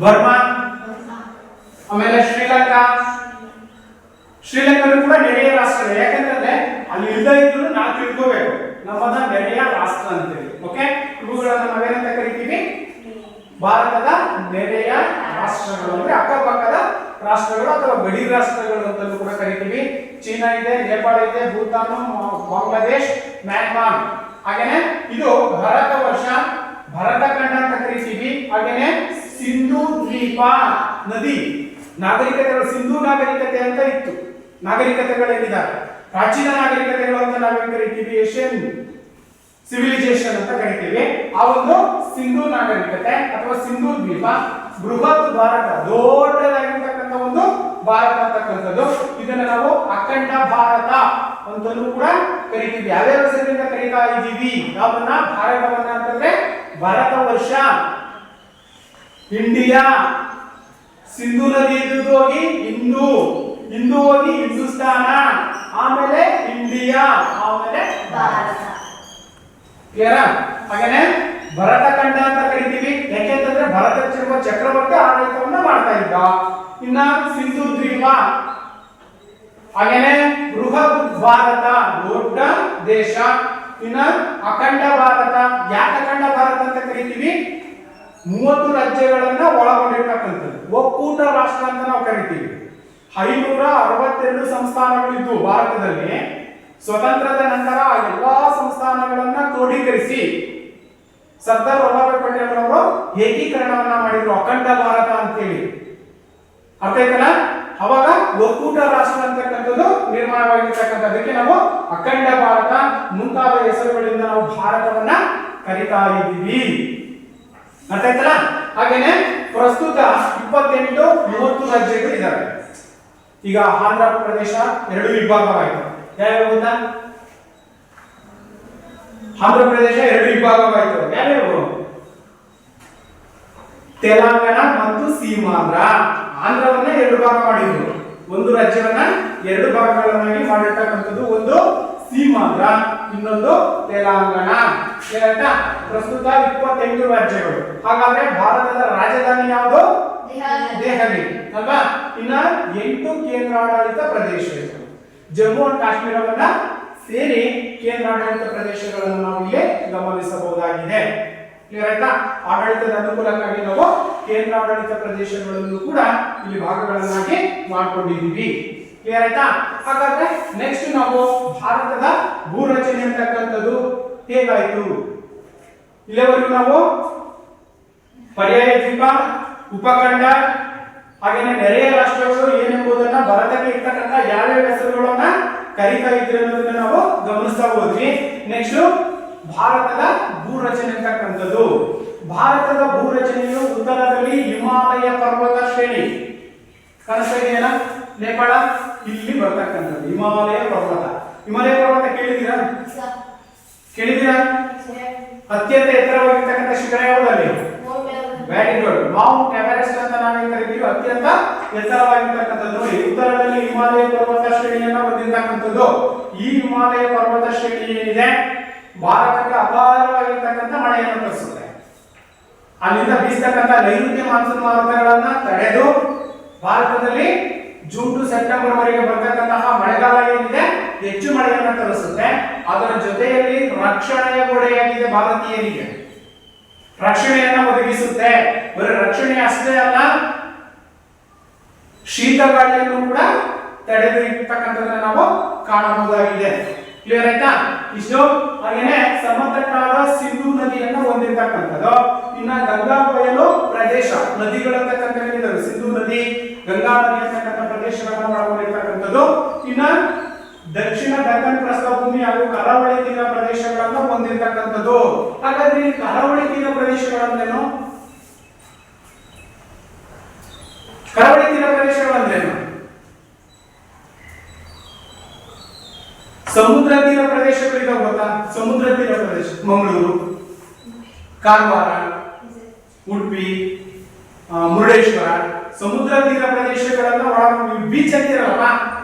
ಬರ್ಮಾ, ಆಮೇಲೆ ಶ್ರೀಲಂಕಾ ಕೂಡ ನೆರೆಯ ರಾಷ್ಟ್ರ. ಯಾಕಂದ್ರೆ ಅಲ್ಲಿ ಇಲ್ಲದ ಇದ್ರು ನಾವು ತಿಳ್ಕೋಬೇಕು, ನಮ್ಮದ ನೆರೆಯ ರಾಷ್ಟ್ರ ಅಂತೇಳಿ. ಓಕೆ, ಇವುಗಳನ್ನ ನಾವೇನಂತ ಕರಿತೀವಿ? ಭಾರತದ ನೆರೆಯ ರಾಷ್ಟ್ರಗಳು ಅಂದ್ರೆ ಅಕ್ಕಪಕ್ಕದ ರಾಷ್ಟ್ರಗಳು ಅಥವಾ ಗಡಿ ರಾಷ್ಟ್ರಗಳು ಅಂತಲೂ ಕೂಡ ಕರಿತೀವಿ. ಚೀನಾ ಇದೆ, ನೇಪಾಳ ಇದೆ, ಭೂತಾನ್, ಬಾಂಗ್ಲಾದೇಶ್, ಮ್ಯಾನ್ಮಾರ್. ಹಾಗೇನೆ ಇದು ಭಾರತ ವರ್ಷ, ಭರತಖಂಡ ಅಂತ ಕರಿತೀವಿ. ಹಾಗೇನೆ ಸಿಂಧೂ ದ್ವೀಪ ನದಿ ನಾಗರಿಕತೆಗಳು, ಸಿಂಧೂ ನಾಗರಿಕತೆ ಅಂತ ಇತ್ತು, ನಾಗರಿಕತೆಗಳೇನಿದ್ದಾರೆ ಪ್ರಾಚೀನ ನಾಗರಿಕತೆಗಳು ಅಂತ ನಾವೇನು ಕರಿತೀವಿ, ಏಷ್ಯನ್ ಸಿವಿಲೈಸೇಷನ್ ಅಂತ ಕರಿತೀವಿ. ಆ ಒಂದು ಸಿಂಧೂ ನಾಗರಿಕತೆ ಅಥವಾ ಸಿಂಧೂ ದ್ವೀಪ ಬೃಹತ್ ಭಾರತ, ದೊಡ್ಡದಾಗಿರ್ತಕ್ಕಂಥ ಒಂದು ಭಾರತ ಅಂತಕ್ಕಂಥದ್ದು. ಇದನ್ನ ನಾವು ಅಖಂಡ ಭಾರತ ಅಂತಲೂ ಕೂಡ ಕರಿತೀವಿ. ಯಾವ್ಯಾವ ಹೆಸರಿನಿಂದ ಕರೀತಾ ಇದ್ದೀವಿ ನಾವನ್ನ? ಭಾರತವನ್ನ ಅಂತಂದ್ರೆ ಭಾರತ ವರ್ಷ, ಇಂಡಿಯಾ, ಸಿಂಧು ನದಿ ಇದ್ದು ಹೋಗಿ ಹಿಂದೂ, ಹಿಂದೂ ಹೋಗಿ ಹಿಂದೂಸ್ತಾನ, ಆಮೇಲೆ ಇಂಡಿಯಾ, ಆಮೇಲೆ ಭಾರತ. ಕ್ಲಿಯರಾ? ಹಾಗೇನೆ ಭರತಖಂಡ ಅಂತ ಕರಿತೀವಿ. ಯಾಕೆಂತಂದ್ರೆ ಭರತ ಚಕ್ರವರ್ತಿ ಆಡಳಿತವನ್ನ ಮಾಡ್ತಾ ಇದ್ದ. ಇನ್ನ ಸಿಂಧು ದ್ವೀಪ, ಹಾಗೇನೆ ಬೃಹತ್ ಭಾರತ, ದೊಡ್ಡ ದೇಶ. ಇನ್ನ ಅಖಂಡ ಭಾರತ. ಯಾಕೆ ಅಖಂಡ ಭಾರತ ಅಂತ ಕರಿತೀವಿ? 30 ರಾಜ್ಯಗಳನ್ನ ಒಳಗೊಂಡಿರ್ತಕ್ಕಂಥದ್ದು, ಒಕ್ಕೂಟ ರಾಷ್ಟ್ರ ಅಂತ ನಾವು ಕರಿತೀವಿ. 562 ಸಂಸ್ಥಾನಗಳಿದ್ದು ಭಾರತದಲ್ಲಿ. ಸ್ವತಂತ್ರದ ನಂತರ ಎಲ್ಲಾ ಸಂಸ್ಥಾನಗಳನ್ನ ಕ್ರೋಢೀಕರಿಸಿ ಸರ್ದಾರ್ ವಲ್ಲಭಾಯ್ ಪಟೇಲ್ ಅವರು ಏಕೀಕರಣವನ್ನ ಮಾಡಿದ್ರು, ಅಖಂಡ ಭಾರತ ಅಂತೇಳಿ. ಅರ್ಥ ಆಯ್ತಲ್ಲ? ಅವಾಗ ಒಕ್ಕೂಟ ರಾಷ್ಟ್ರ ಅಂತಕ್ಕಂಥದ್ದು ನಿರ್ಮಾಣವಾಗಿರ್ತಕ್ಕಂಥದ್ದಕ್ಕೆ ನಾವು ಅಖಂಡ ಭಾರತ ಮುಂತಾದ ಹೆಸರುಗಳಿಂದ ನಾವು ಭಾರತವನ್ನ ಕರಿತಾ ಇದ್ದೀವಿ. ಅರ್ಥ ಆಯ್ತಲ್ಲ? ಹಾಗೇನೆ ಪ್ರಸ್ತುತ 28 30 ರಾಜ್ಯಗಳು ಇದಾವೆ. ಈಗ ಆಂಧ್ರ ಪ್ರದೇಶ 2 ವಿಭಾಗವಾಯಿತು. ಯಾವ್ಯಾವ ಗೊತ್ತಾ? ಆಂಧ್ರ ಪ್ರದೇಶ 2 ವಿಭಾಗವಾಯಿತು. ಯಾವ್ಯಾವು? ತೆಲಂಗಾಣ ಮತ್ತು ಸೀಮಾಂಧ್ರ. ಆಂಧ್ರವನ್ನ 2 ಭಾಗ ಮಾಡಿದ್ರು. ಒಂದು ರಾಜ್ಯವನ್ನ 2 ಭಾಗಗಳನ್ನಾಗಿ ಮಾಡಿರ್ತಕ್ಕಂಥದ್ದು. ಒಂದು ಸೀಮಾಂಧ್ರ, ಇನ್ನೊಂದು ತೆಲಂಗಾಣ. ಏನಂತ? ಪ್ರಸ್ತುತ 28 ರಾಜ್ಯಗಳು. ಹಾಗಾದ್ರೆ ಭಾರತದ ರಾಜಧಾನಿ ಯಾವುದು? ದೆಹಲಿ ಅಲ್ವಾ? ಇನ್ನ 8 ಕೇಂದ್ರಾಡಳಿತ ಪ್ರದೇಶಗಳು. ಜಮ್ಮು ಅಂಡ್ ಕಾಶ್ಮೀರವನ್ನ ಸೇರಿ ಕೇಂದ್ರಾಡಳಿತ ಪ್ರದೇಶಗಳನ್ನು ನಾವು ಇಲ್ಲಿ ಗಮನಿಸಬಹುದಾಗಿದೆ. ಕ್ಲಿಯರ್ ಆಯ್ತಾ? ಆಡಳಿತದ ಅನುಕೂಲಕ್ಕಾಗಿ ನಾವು ಕೇಂದ್ರಾಡಳಿತ ಪ್ರದೇಶಗಳನ್ನು ಕೂಡ ಇಲ್ಲಿ ಭಾಗಗಳನ್ನಾಗಿ ಮಾಡಿಕೊಂಡಿದ್ದೀವಿ. ಕ್ಲಿಯರ್ ಆಯ್ತಾ? ಹಾಗಾದ್ರೆ ನೆಕ್ಸ್ಟ್ ನಾವು ಭಾರತದ ಭೂರಚನೆ ಅಂತಕ್ಕಂಥದ್ದು ಹೇಗಾಯ್ತು? ಇಲ್ಲಿವರೆಗೂ ನಾವು ಪರ್ಯಾಯ ದ್ವೀಪ, ಉಪಖಂಡ, ಹಾಗೇನೆ ನೆರೆಯ ರಾಷ್ಟ್ರಗಳು ಏನೆಂಬುದನ್ನ ಭಾರತಕ್ಕೆ ಇರ್ತಕ್ಕಂಥ ಯಾವ್ಯಾವ ಹೆಸರುಗಳನ್ನ ಕರೀತಾ ಇದ್ರೆ ಅನ್ನೋದನ್ನ ನಾವು ಗಮನಿಸ್ತಾ ಹೋದ್ವಿ. ನೆಕ್ಸ್ಟ್ ಭಾರತದ ಭೂರಚನೆ ಅಂತಕ್ಕಂಥದ್ದು. ಭಾರತದ ಭೂರಚನೆಯು ಉತ್ತರದಲ್ಲಿ ಹಿಮಾಲಯ ಪರ್ವತ ಶ್ರೇಣಿ ಕಾಣಿಸ್ತಾ ಇದೆಯಲ್ಲ, ನೇಪಾಳ ಇಲ್ಲಿ ಬರ್ತಕ್ಕಂಥದ್ದು ಹಿಮಾಲಯ ಪರ್ವತ. ಹಿಮಾಲಯ ಪರ್ವತ ಕೇಳಿದ್ದೀರಾ? ಕೇಳಿದ್ದೀರಾ? ಅತ್ಯಂತ ಎತ್ತರವಾಗಿರ್ತಕ್ಕಂಥ ಶಿಖರ ಯಾವುದಲ್ಲಿ? Very good. ಮೌಂಟ್ ಎವರೆಸ್ಟ್ ಅಂತ ನಾವೇನ್ ಕರಿತೀವಿ, ಅತ್ಯಂತ ಎತ್ತರವಾಗಿರ್ತಕ್ಕಂಥದ್ದು. ನೋಡಿ, ಉತ್ತರದಲ್ಲಿ ಹಿಮಾಲಯ ಪರ್ವತ ಶ್ರೇಣಿಯನ್ನ ಹೊಂದಿರತಕ್ಕಂಥದ್ದು. ಈ ಹಿಮಾಲಯ ಪರ್ವತ ಶ್ರೇಣಿ ಏನಿದೆ ಭಾರತಕ್ಕೆ ಅಪಾರವಾಗಿರ್ತಕ್ಕಂಥ ಮಳೆಯನ್ನು ತರಿಸುತ್ತೆ. ಅಲ್ಲಿಂದ ಬೀಸ್ತಕ್ಕಂಥ ನೈಋತ್ಯ ಮಾನ್ಸೂನ್ ಮಾರುತಗಳನ್ನ ತಡೆದು ಭಾರತದಲ್ಲಿ ಜೂನ್ ಟು ಸೆಪ್ಟೆಂಬರ್ ವರೆಗೆ ಬರ್ತಕ್ಕಂತಹ ಮಳೆಗಾಲ ಏನಿದೆ ಹೆಚ್ಚು ಮಳೆಯನ್ನು ತರಿಸುತ್ತೆ. ಅದರ ಜೊತೆಯಲ್ಲಿ ರಕ್ಷಣೆಯ ಗೋಡೆಯಾಗಿದೆ ಭಾರತೀಯರಿಗೆ, ರಕ್ಷಣೆಯನ್ನ ಒದಗಿಸುತ್ತೆ. ಬರೀ ರಕ್ಷಣೆ ಅಷ್ಟೇ ಅಲ್ಲ, ಶೀತ ಗಾಳಿಯನ್ನು ಕೂಡ ತಡೆದು ಇರ್ತಕ್ಕಂಥದ್ದನ್ನ ನಾವು ಕಾಣಬಹುದಾಗಿದೆ. ಕ್ಲಿಯರ್ ಆಯ್ತಾ? ಇಷ್ಟು. ಹಾಗೇನೆ ಸಮತಟ್ಟಾದ ಸಿಂಧೂ ನದಿಯನ್ನು ಹೊಂದಿರತಕ್ಕಂಥದ್ದು. ಇನ್ನ ಗಂಗಾ ಬಯಲು ಪ್ರದೇಶ ನದಿಗಳಂತಕ್ಕಂಥದ್ದು ಸಿಂಧೂ ನದಿ, ಗಂಗಾ ನದಿ ಅಂತಕ್ಕಂಥ ಪ್ರದೇಶಗಳನ್ನು ಒಳಗೊಂಡಿರ್ತಕ್ಕಂಥದ್ದು. ಇನ್ನ ದಕ್ಷಿಣ ದಕ್ಕನ್ ಪ್ರಸ್ಥಭೂಮಿ ಹಾಗೂ ಕರಾವಳಿ ತೀರ ಪ್ರದೇಶಗಳನ್ನು ಹೊಂದಿರತಕ್ಕಂಥದ್ದು. ಹಾಗಾದ್ರೆ ಈ ಕರಾವಳಿ ತೀರ ಪ್ರದೇಶಗಳಂದ್ರೇನು? ಕರಾವಳಿ ತೀರ ಪ್ರದೇಶಗಳಂದ್ರೇನು? ಸಮುದ್ರ ತೀರ ಪ್ರದೇಶಗಳಿವೆ ಗೊತ್ತಾ? ಸಮುದ್ರ ತೀರ ಪ್ರದೇಶ ಮಂಗಳೂರು, ಕಾರವಾರ, ಉಡುಪಿ, ಮುರುಡೇಶ್ವರ ಸಮುದ್ರ ತೀರ ಪ್ರದೇಶಗಳನ್ನ ಬೀಚ್ ಅಂತಿರಲ್ಲ,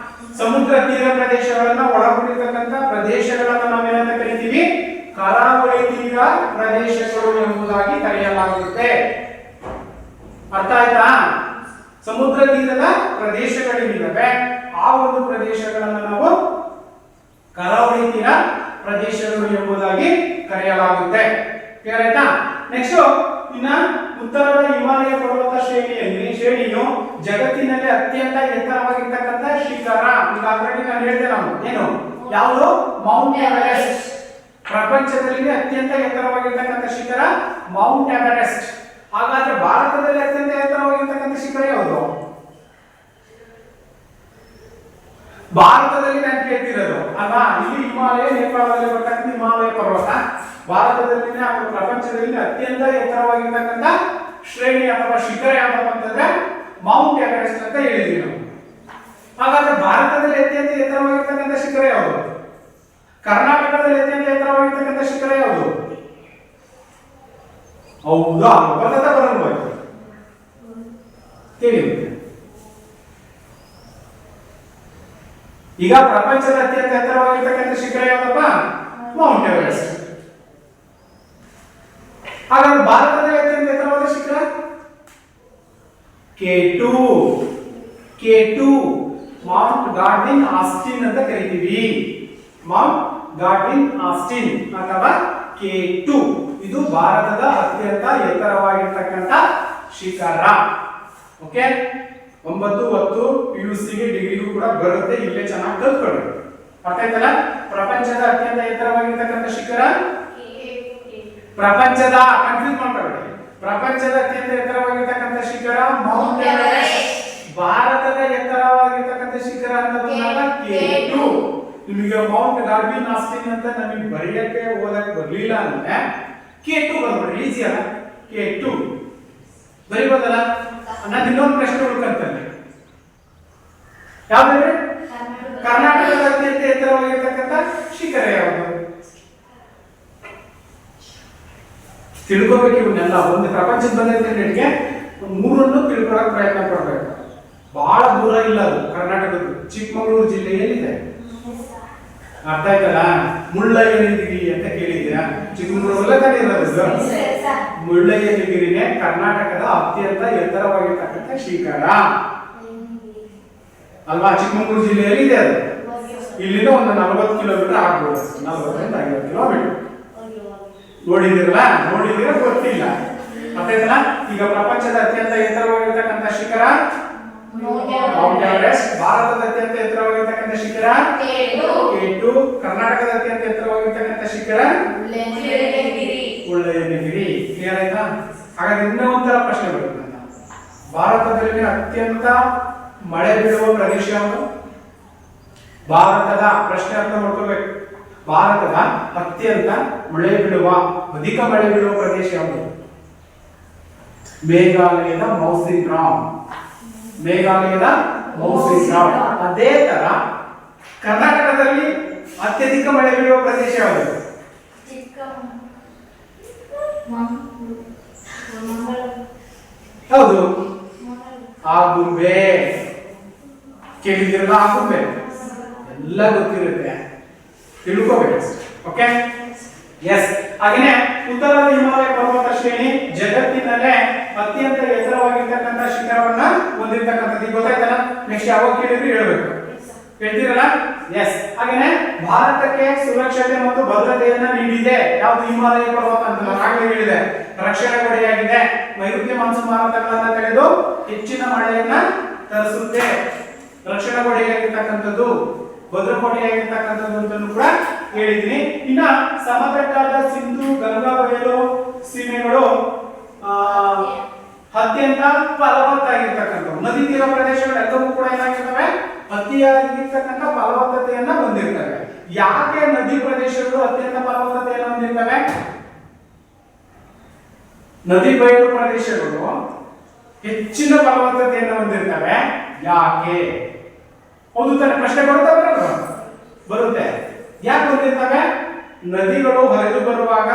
ಸಮುದ್ರ ತೀರ ಪ್ರದೇಶಗಳನ್ನ ಒಳಗೊಂಡಿರ್ತಕ್ಕಂಥ ಪ್ರದೇಶಗಳನ್ನ ನಾವೇನಂತ ಕರಿತೀವಿ? ಕರಾವಳಿ ತೀರ ಪ್ರದೇಶಗಳು ಎಂಬುದಾಗಿ ಕರೆಯಲಾಗುತ್ತೆ. ಅರ್ಥ ಆಯ್ತಾ? ಸಮುದ್ರ ತೀರದ ಪ್ರದೇಶಗಳೇನಿವೆ ಆ ಒಂದು ಪ್ರದೇಶಗಳನ್ನ ನಾವು ಕರಾವಳಿ ತೀರ ಪ್ರದೇಶಗಳು ಎಂಬುದಾಗಿ ಕರೆಯಲಾಗುತ್ತೆ. ಕ್ಲಿಯರ್ ಆಯ್ತಾ? ನೆಕ್ಸ್ಟ್ ಇನ್ನ ಉತ್ತರದ ಹಿಮಾಲಯ ಪರ್ವತ ಶ್ರೇಣಿಯು ಜಗತ್ತಿನಲ್ಲಿ ಅತ್ಯಂತ ಎತ್ತರವಾಗಿರ್ತಕ್ಕಂಥ ಶಿಖರ. ಈಗಾಗಲೇ ನಾನು ಹೇಳಿದೆ, ನಾವು ಏನು ಯಾವುದು ಮೌಂಟ್ ಎವರೆಸ್ಟ್. ಪ್ರಪಂಚದಲ್ಲಿ ಅತ್ಯಂತ ಎತ್ತರವಾಗಿರ್ತಕ್ಕಂಥ ಶಿಖರ ಮೌಂಟ್ ಎವರೆಸ್ಟ್. ಹಾಗಾದ್ರೆ ಭಾರತದಲ್ಲಿ ಅತ್ಯಂತ ಎತ್ತರವಾಗಿರ್ತಕ್ಕಂಥ ಶಿಖರ ಯಾವುದು? ಭಾರತದಲ್ಲಿ ನಾನು ಕೇಳ್ತಿರೋದು ಅಲ್ವಾ? ಇಲ್ಲಿ ಹಿಮಾಲಯ, ನೇಪಾಳದಲ್ಲಿ ಬರ್ತಕ್ಕಂಥ ಹಿಮಾಲಯ ಪರ್ವತ. ಭಾರತದಲ್ಲಿ ಹಾಗೂ ಪ್ರಪಂಚದಲ್ಲಿ ಅತ್ಯಂತ ಎತ್ತರವಾಗಿರ್ತಕ್ಕಂಥ ಶ್ರೇಣಿ ಅಥವಾ ಶಿಖರ ಯಾವ್ದಪ್ಪ ಅಂತಂದ್ರೆ ಮೌಂಟ್ ಎವರೆಸ್ಟ್ ಅಂತ ಹೇಳಿದ್ವಿ ನಾವು. ಹಾಗಾದ್ರೆ ಭಾರತದಲ್ಲಿ ಅತ್ಯಂತ ಎತ್ತರವಾಗಿರ್ತಕ್ಕಂಥ ಶಿಖರ ಯಾವುದು? ಕರ್ನಾಟಕದಲ್ಲಿ ಅತ್ಯಂತ ಎತ್ತರವಾಗಿರ್ತಕ್ಕಂಥ ಶಿಖರ ಯಾವುದು? ಹೌದಾ? ಬರ್ತದ ಬರಲ್ವಾ ಹೇಳಿ. ಈಗ ಪ್ರಪಂಚದ ಅತ್ಯಂತ ಎತ್ತರವಾಗಿರ್ತಕ್ಕಂಥ ಶಿಖರ ಯಾವ್ದಪ್ಪ? Mount Everest. ಹಾಗಾದ್ರೆ ಭಾರತದಲ್ಲಿ ಅತ್ಯಂತ ಎತ್ತರವಾದ ಶಿಖರ K2 ಮೌಂಟ್ ಗಾಡ್ವಿನ್ ಆಸ್ಟಿನ್ ಅಂತ ಕರಿತೀವಿ. ಮೌಂಟ್ ಗಾಡ್ವಿನ್ ಆಸ್ಟಿನ್ ಅಥವಾ K2 ಇದು ಭಾರತದ ಅತ್ಯಂತ ಎತ್ತರವಾಗಿರ್ತಕ್ಕಂಥ ಶಿಖರ. ಓಕೆ, 9, 10 PUC ಗೆ ಡಿಗ್ರಿಗೂ ಕೂಡ ಬರುತ್ತೆ. ಇಲ್ಲೇ ಚೆನ್ನಾಗಿ ಕಲ್ತ್ಕೊಳ್ಳಿ. ಅರ್ಥ ಆಯ್ತಲ್ಲ? ಪ್ರಪಂಚದ ಅತ್ಯಂತ ಎತ್ತರವಾಗಿರ್ತಕ್ಕಂಥ ಶಿಖರ ಪ್ರಪಂಚದ ಕನ್ಫ್ಯೂಸ್ ಮಾಡ್ಕೊಳ್ಳಿ. ಪ್ರಪಂಚದ ಅತ್ಯಂತ ಎತ್ತರವಾಗಿರ್ತಕ್ಕಂಥ ಶಿಖರ ಮೌಂಟ್ ಎವರೆಸ್ಟ್. ಭಾರತದ ಎತ್ತರವಾಗಿರ್ತಕ್ಕಂಥ ಶಿಖರ ಅಂತ ಬಂದಾಗ K2. ನಿಮಗೆ ಮೌಂಟ್ ಗಾಡ್ವಿನ್ ಆಸ್ಟಿನ್ ಅಂತ ನಮಗೆ ಬರೆಯಕ್ಕೆ ಓದಕ್ಕೆ ಬರಲಿಲ್ಲ ಅಂದ್ರೆ K2 ಬರ್ಬಿಡ್ರಿ. ಈಸಿ ಅಲ್ಲ? K2 ಬರೀಬೋದಲ್ಲ? ನಾನು ಇನ್ನೊಂದು ಪ್ರಶ್ನೆ ಹುಡುಕಂತೇನೆ. ಯಾವ್ದು? ಕರ್ನಾಟಕದ ಅತ್ಯಂತ ಎತ್ತರವಾಗಿರ್ತಕ್ಕಂಥ ಶಿಖರ ಯಾವುದು? ತಿಳ್ಕೋಬೇಕು ಇವನ್ನೆಲ್ಲ. ಒಂದು ಪ್ರಪಂಚದ ಬಂದಿರ್ತೇನೆ ಮೂರನ್ನು ತಿಳ್ಕೊಳ್ಳೋಕೆ ಪ್ರಯತ್ನ ಪಡ್ಬೇಕು. ಬಹಳ ದೂರ ಇಲ್ಲ ಅದು. ಕರ್ನಾಟಕದ್ದು ಚಿಕ್ಕಮಗಳೂರು ಜಿಲ್ಲೆಯಲ್ಲಿದೆ. ಅರ್ಥ ಆಯ್ತಲ್ಲ? ಮುಳ್ಳಯ್ಯನಗಿರಿ ಅಂತ ಕೇಳಿದ್ದೀರಾ? ಚಿಕ್ಕಮಗಳೂರಲ್ಲೇ ತಾನೇ ಇರೋದು. ಮುಳ್ಳಯ್ಯನಗಿರಿನೇ ಕರ್ನಾಟಕದ ಅತ್ಯಂತ ಎತ್ತರವಾಗಿರ್ತಕ್ಕಂಥ ಶಿಖರ ಅಲ್ವಾ? ಚಿಕ್ಕಮಗಳೂರು ಜಿಲ್ಲೆಯಲ್ಲಿ ಇದೆ ಅದು. ಇಲ್ಲಿಂದ ಒಂದು 40 ಕಿಲೋಮೀಟರ್ ಆಗ್ಬೋದು. 40ರಿಂದ 50 ಕಿಲೋಮೀಟರ್. ನೋಡಿದಿರಲ್ಲ? ನೋಡಿದಿರ ಗೊತ್ತಿಲ್ಲ. ಅರ್ಥ ಆಯ್ತಲ್ಲ? ಈಗ ಪ್ರಪಂಚದ ಅತ್ಯಂತ ಎತ್ತರವಾಗಿರ್ತಕ್ಕಂಥ ಶಿಖರ ಮೌಂಟ್ ಎವರೆಸ್ಟ್. ಭಾರತದ ಅತ್ಯಂತ ಎತ್ತರವಾಗಿರ್ತಕ್ಕಂಥ ಶಿಖರ K2. ಕರ್ನಾಟಕದ ಅತ್ಯಂತ ಎತ್ತರವಾಗಿರ್ತಕ್ಕಂಥ ಶಿಖರ ಮುಳ್ಳಯ್ಯನಗಿರಿ. ಕ್ಲಿಯರ್ ಆಯ್ತಾ? ಹಾಗಾದ್ರೆ ಇನ್ನೂ ಒಂಥರ ಪ್ರಶ್ನೆ ಬರುತ್ತೆ. ಭಾರತದಲ್ಲಿ ಅತ್ಯಂತ ಮಳೆ ಬೀಳುವ ಪ್ರದೇಶ ಯಾವುದು? ಭಾರತದ ಪ್ರಶ್ನೆ ಅರ್ಥ ಮಾಡ್ಕೋಬೇಕು. ಭಾರತದ ಅತ್ಯಂತ ಮಳೆ ಬೀಳುವ, ಅಧಿಕ ಮಳೆ ಬೀಳುವ ಪ್ರದೇಶ ಯಾವುದು? ಮೇಘಾಲಯದ ಮೌಸಿನ್ರಾಮ್. ಮೇಘಾಲಯದ ಮೌಸಿನ್ರಾಮ್. ಅದೇ ತರ ಕರ್ನಾಟಕದಲ್ಲಿ ಅತ್ಯಧಿಕ ಮಳೆ ಬೀಳುವ ಪ್ರದೇಶ ಯಾವುದು? ಹೌದು, ಆಗುಂಬೆ. ಕೇಳಿದಿರಲ್ಲ? ಆಗುಂಬೆ ಎಲ್ಲ ಗೊತ್ತಿರುತ್ತೆ, ತಿಳ್ಕೋಬೇಕು. Okay, yes. ಹಾಗೇನೆ ಉತ್ತರದ ಹಿಮಾಲಯ ಪರ್ವತ ಶ್ರೇಣಿ ಜಗತ್ತಿನಲ್ಲೇ ಅತ್ಯಂತ ಎತ್ತರವಾಗಿರ್ತಕ್ಕಂಥ ಶಿಖರವನ್ನ ಹೊಂದಿರತಕ್ಕಂಥದ್ದು. ಗೊತ್ತಾಯ್ತಲ್ಲ? ನೆಕ್ಸ್ಟ್ ಯಾವಾಗ ಕೇಳಿದ್ರು ಹೇಳ್ಬೇಕು. ಹೇಳ್ತೀರಲ್ಲ? ಎಸ್. ಹಾಗೇನೆ ಭಾರತಕ್ಕೆ ಸುರಕ್ಷತೆ ಮತ್ತು ಭದ್ರತೆಯನ್ನ ನೀಡಿದೆ ಯಾವುದು? ಹಿಮಾಲಯ ಪರ್ವತ ಅಂತ ನಾನು ಆಗಲೇ ಹೇಳಿದೆ. ರಕ್ಷಣಾ ಗೋಡೆಯಾಗಿದೆ. ನೈಋತ್ಯ ಮಾನ್ಸೂನ್ ಮಾರುತಗಳನ್ನ ತಡೆದು ಹೆಚ್ಚಿನ ಮಳೆಯನ್ನ ತರಿಸುತ್ತೆ. ರಕ್ಷಣಾ ಗೋಡೆಯಾಗಿರ್ತಕ್ಕಂಥದ್ದು, ಭದ್ರಕೋಟೆಯಾಗಿರ್ತಕ್ಕಂಥದ್ದು ಅಂತಲೂ ಕೂಡ ಹೇಳಿದ್ದೀನಿ. ಇನ್ನ ಸಮತಟ್ಟಾದ ಸಿಂಧು, ಗಂಗಾ ಬಯಲು ಸೀಮೆಗಳು ಅತ್ಯಂತ ಫಲವತ್ತಾಗಿರ್ತಕ್ಕಂಥವು. ನದಿ ತೀರ ಪ್ರದೇಶಗಳೆಲ್ಲವೂ ಕೂಡ ಏನಾಗಿರ್ತವೆ? ಅತಿಯಾಗಿರ್ತಕ್ಕಂಥ ಫಲವತ್ತತೆಯನ್ನ ಹೊಂದಿರ್ತವೆ. ಯಾಕೆ ನದಿ ಪ್ರದೇಶಗಳು ಅತ್ಯಂತ ಫಲವತ್ತತೆಯನ್ನು ಹೊಂದಿರ್ತವೆ? ನದಿ ಬಯಲು ಪ್ರದೇಶಗಳು ಹೆಚ್ಚಿನ ಫಲವತ್ತತೆಯನ್ನು ಹೊಂದಿರ್ತವೆ. ಯಾಕೆ? ಒಂದು ತರ ಪ್ರಶ್ನೆ ಬರುತ್ತೆ. ಯಾಕೆ ಹೊಂದಿರ್ತವೆ? ನದಿಗಳು ಹರಿದು ಬರುವಾಗ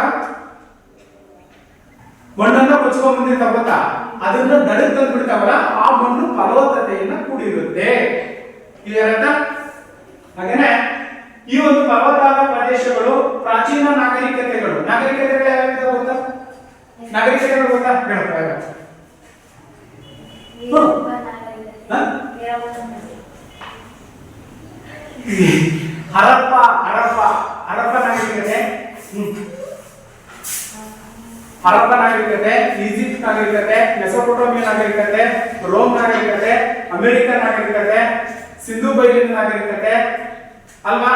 ಮಣ್ಣನ್ನ ಕೊಚ್ಕೊಂಡ್ ಬಂದಿರ್ತಾವ ಗೊತ್ತಾ? ಅದನ್ನ ದಡಕ್ಕೆ ತಂದು ಬಿಡ್ತಾವಲ್ಲ, ಆ ಮಣ್ಣು ಫಲವತ್ತತೆಯನ್ನ ಕೂಡಿರುತ್ತೆ. ಹಾಗೇನೆ ಈ ಒಂದು ಪರ್ವತಾದ ಪ್ರದೇಶಗಳು ಪ್ರಾಚೀನ ನಾಗರಿಕತೆಗಳು ಯಾವ್ಯಾವ ಗೊತ್ತಾ? ನಾಗರಿಕತೆಗಳು ಗೊತ್ತಾ? ಹರಪ್ಪ ನಾಗರಿಕತೆ, ಹರಪ್ಪ ನಾಗರಿಕತೆ, ಈಜಿಪ್ಟ್ ನಾಗರಿಕತೆ, ಮೆಸೊಪೊಟೇಮಿಯಾ ನಾಗರಿಕತೆ, ರೋಮ್ ನಾಗರಿಕತೆ, ಅಮೆರಿಕನ್ ನಾಗರಿಕತೆ, ಸಿಂಧು ಬಯಲಿನ ನಾಗರಿಕತೆ ಅಲ್ವಾ?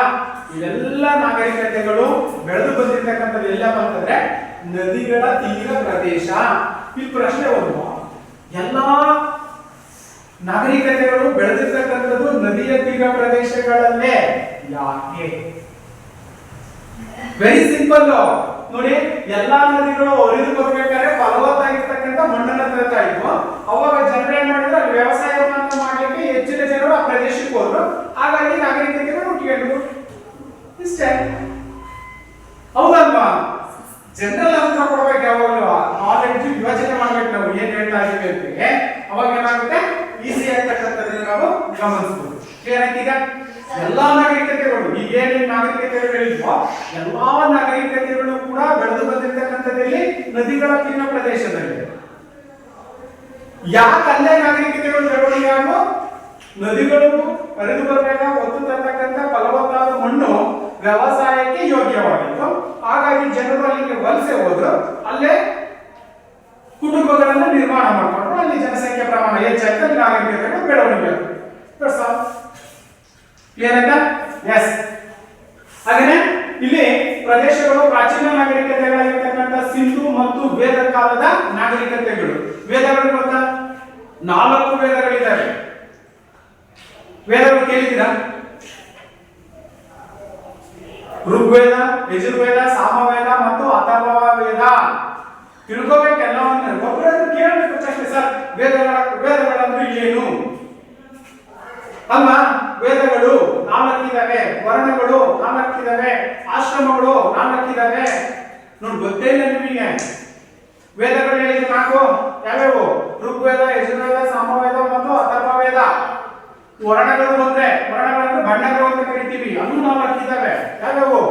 ಇವೆಲ್ಲ ನಾಗರಿಕತೆಗಳು ಬೆಳೆದು ಬಂದಿರತಕ್ಕಂಥದ್ದು ಎಲ್ಲಪ್ಪ ಅಂತಂದ್ರೆ ನದಿಗಳ ತೀರ ಪ್ರದೇಶ. ಈ ಪ್ರಶ್ನೆ ಒಂದು, ಎಲ್ಲಾ ನಾಗರಿಕತೆಗಳು ಬೆಳೆದಿರ್ತಕ್ಕಂಥದ್ದು ನದಿಯ ತೀರ ಪ್ರದೇಶಗಳಲ್ಲೇ ಯಾಕೆ? ವೆರಿ ಸಿಂಪಲ್ ನೋಡಿ, ಎಲ್ಲಾ ನದಿಗಳು ಹರಿದು ಬರ್ಬೇಕಾದ್ರೆ ಫಲವತ್ತಾಗಿರ್ತಕ್ಕಂಥ ಮಣ್ಣನ್ನ ತರ್ತಾ ಇದ್ವು. ಅವಾಗ ಜನರು ಏನ್ ಮಾಡಿದ್ರು, ಅಲ್ಲಿ ವ್ಯವಸಾಯವನ್ನ ಮಾಡ್ಲಿಕ್ಕೆ ಹೆಚ್ಚಿನ ಜನರು ಆ ಪ್ರದೇಶಕ್ಕೆ ಹೋದ್ರು. ಹಾಗಾಗಿ ನಾಗರಿಕತೆಗಳು ಹುಟ್ಟಿಕೊಂಡ್ರು. ಇಷ್ಟೇ, ಹೌದಲ್ವಾ? ಜನರಲ್ ಅಂತ ಕೊಡ್ಬೇಕು, ಯಾವಾಗಲೂ ನಾಲೆಡ್ಜ್ ಯೋಚನೆ ಮಾಡ್ಬೇಕು ನಾವು ಏನ್ ಹೇಳ್ತಾ ಇದೀವಿ ಅಂತ. ಅವಾಗ ಏನಾಗುತ್ತೆ, ಈಸಿ ಆಗ್ತಕ್ಕಂಥದ್ದನ್ನ ನಾವು ಗಮನಿಸಬಹುದು. ಕ್ಲಿಯರ್ ಆಯ್ತು? ಈಗ ಎಲ್ಲಾ ನಾಗರಿಕತೆಗಳು, ಈಗೇನು ನಾಗರಿಕತೆಗಳು ಹೇಳಿದ್ವೋ ಎಲ್ಲಾ ನಾಗರಿಕತೆಗಳು ಕೂಡ ಬೆಳೆದು ಬಂದಿರತಕ್ಕಂಥದ್ದಲ್ಲಿ ನದಿಗಳ ತೀರ ಪ್ರದೇಶದಲ್ಲಿ. ಯಾಕೆ ಅಲ್ಲೇ ನಾಗರಿಕತೆಗಳು ಬೆಳವಣಿಗೆ ಆಗೋ? ನದಿಗಳು ಹರಿದು ಬರಬೇಕಾಗ ಒತ್ತು ತರ್ತಕ್ಕಂಥ ಫಲವತ್ತಾದ ಮಣ್ಣು ವ್ಯವಸಾಯಕ್ಕೆ ಯೋಗ್ಯವಾಗಿತ್ತು. ಹಾಗಾಗಿ ಜನರು ಅಲ್ಲಿಗೆ ವಲಸೆ ಹೋದ್ರು, ಅಲ್ಲೇ ಕುಟುಂಬಗಳನ್ನು ನಿರ್ಮಾಣ ಮಾಡಿಕೊಂಡ್ರು. ಅಲ್ಲಿ ಜನಸಂಖ್ಯೆ ಪ್ರಮಾಣ ಹೆಚ್ಚಾಯ್ತು, ಅಲ್ಲಿ ನಾಗರಿಕತೆಗಳು ಬೆಳವಣಿಗೆ ಆಯ್ತು. ಕ್ಲಿಯರ್ ಆಯ್ತಾ? ಎಸ್. ಹಾಗೇನೆ ಇಲ್ಲಿ ಪ್ರದೇಶಗಳು ಪ್ರಾಚೀನ ನಾಗರಿಕತೆಗಳಾಗಿರ್ತಕ್ಕಂಥ ಸಿಂಧು ಮತ್ತು ವೇದ ಕಾಲದ ನಾಗರಿಕತೆಗಳು. ವೇದಗಳು ಗೊತ್ತಾ? 4 ವೇದಗಳಿದ್ದಾವೆ. ವೇದಗಳು ಕೇಳಿದ್ದೀರಾ? ಋಗ್ವೇದ, ಯಜುರ್ವೇದ, ಸಾಮವೇದ ಮತ್ತು ಅಥರ್ವ ವೇದ. ತಿಳ್ಕೋಬೇಕು ಎಲ್ಲವನ್ನ. ಒಬ್ಬರಾದ್ರೂ ಕೇಳಬೇಕು ಅಷ್ಟೇ, ಸರ್ ವೇದಗಳಂದ್ರೆ ಏನು ಅಲ್ವಾ? ವೇದಗಳು 4 ಇದಾವೆ, ವರ್ಣಗಳು 4 ಇದಾವೆ, ಆಶ್ರಮಗಳು 4 ಇದಾವೆ. ನೋಡಿ, ಗೊತ್ತೇ ಇಲ್ಲ ನಿಮಗೆ. ವೇದಗಳು ಹೇಳಿದ 4 ಯಾವ್ಯಾವು? ಋಗ್ವೇದ, ಯಜುರ್ವೇದ, ಸಾಮವೇದ ಮತ್ತು ಅಥರ್ವ ವೇದ. ವರ್ಣಗಳು ಬಂದ್ರೆ, ವರ್ಣಗಳನ್ನು ಬಣ್ಣಗಳು ಅಂತ ಕರಿತೀವಿ, ಅದು 4 ಇದಾವೆ. ಯಾವ್ಯಾವು?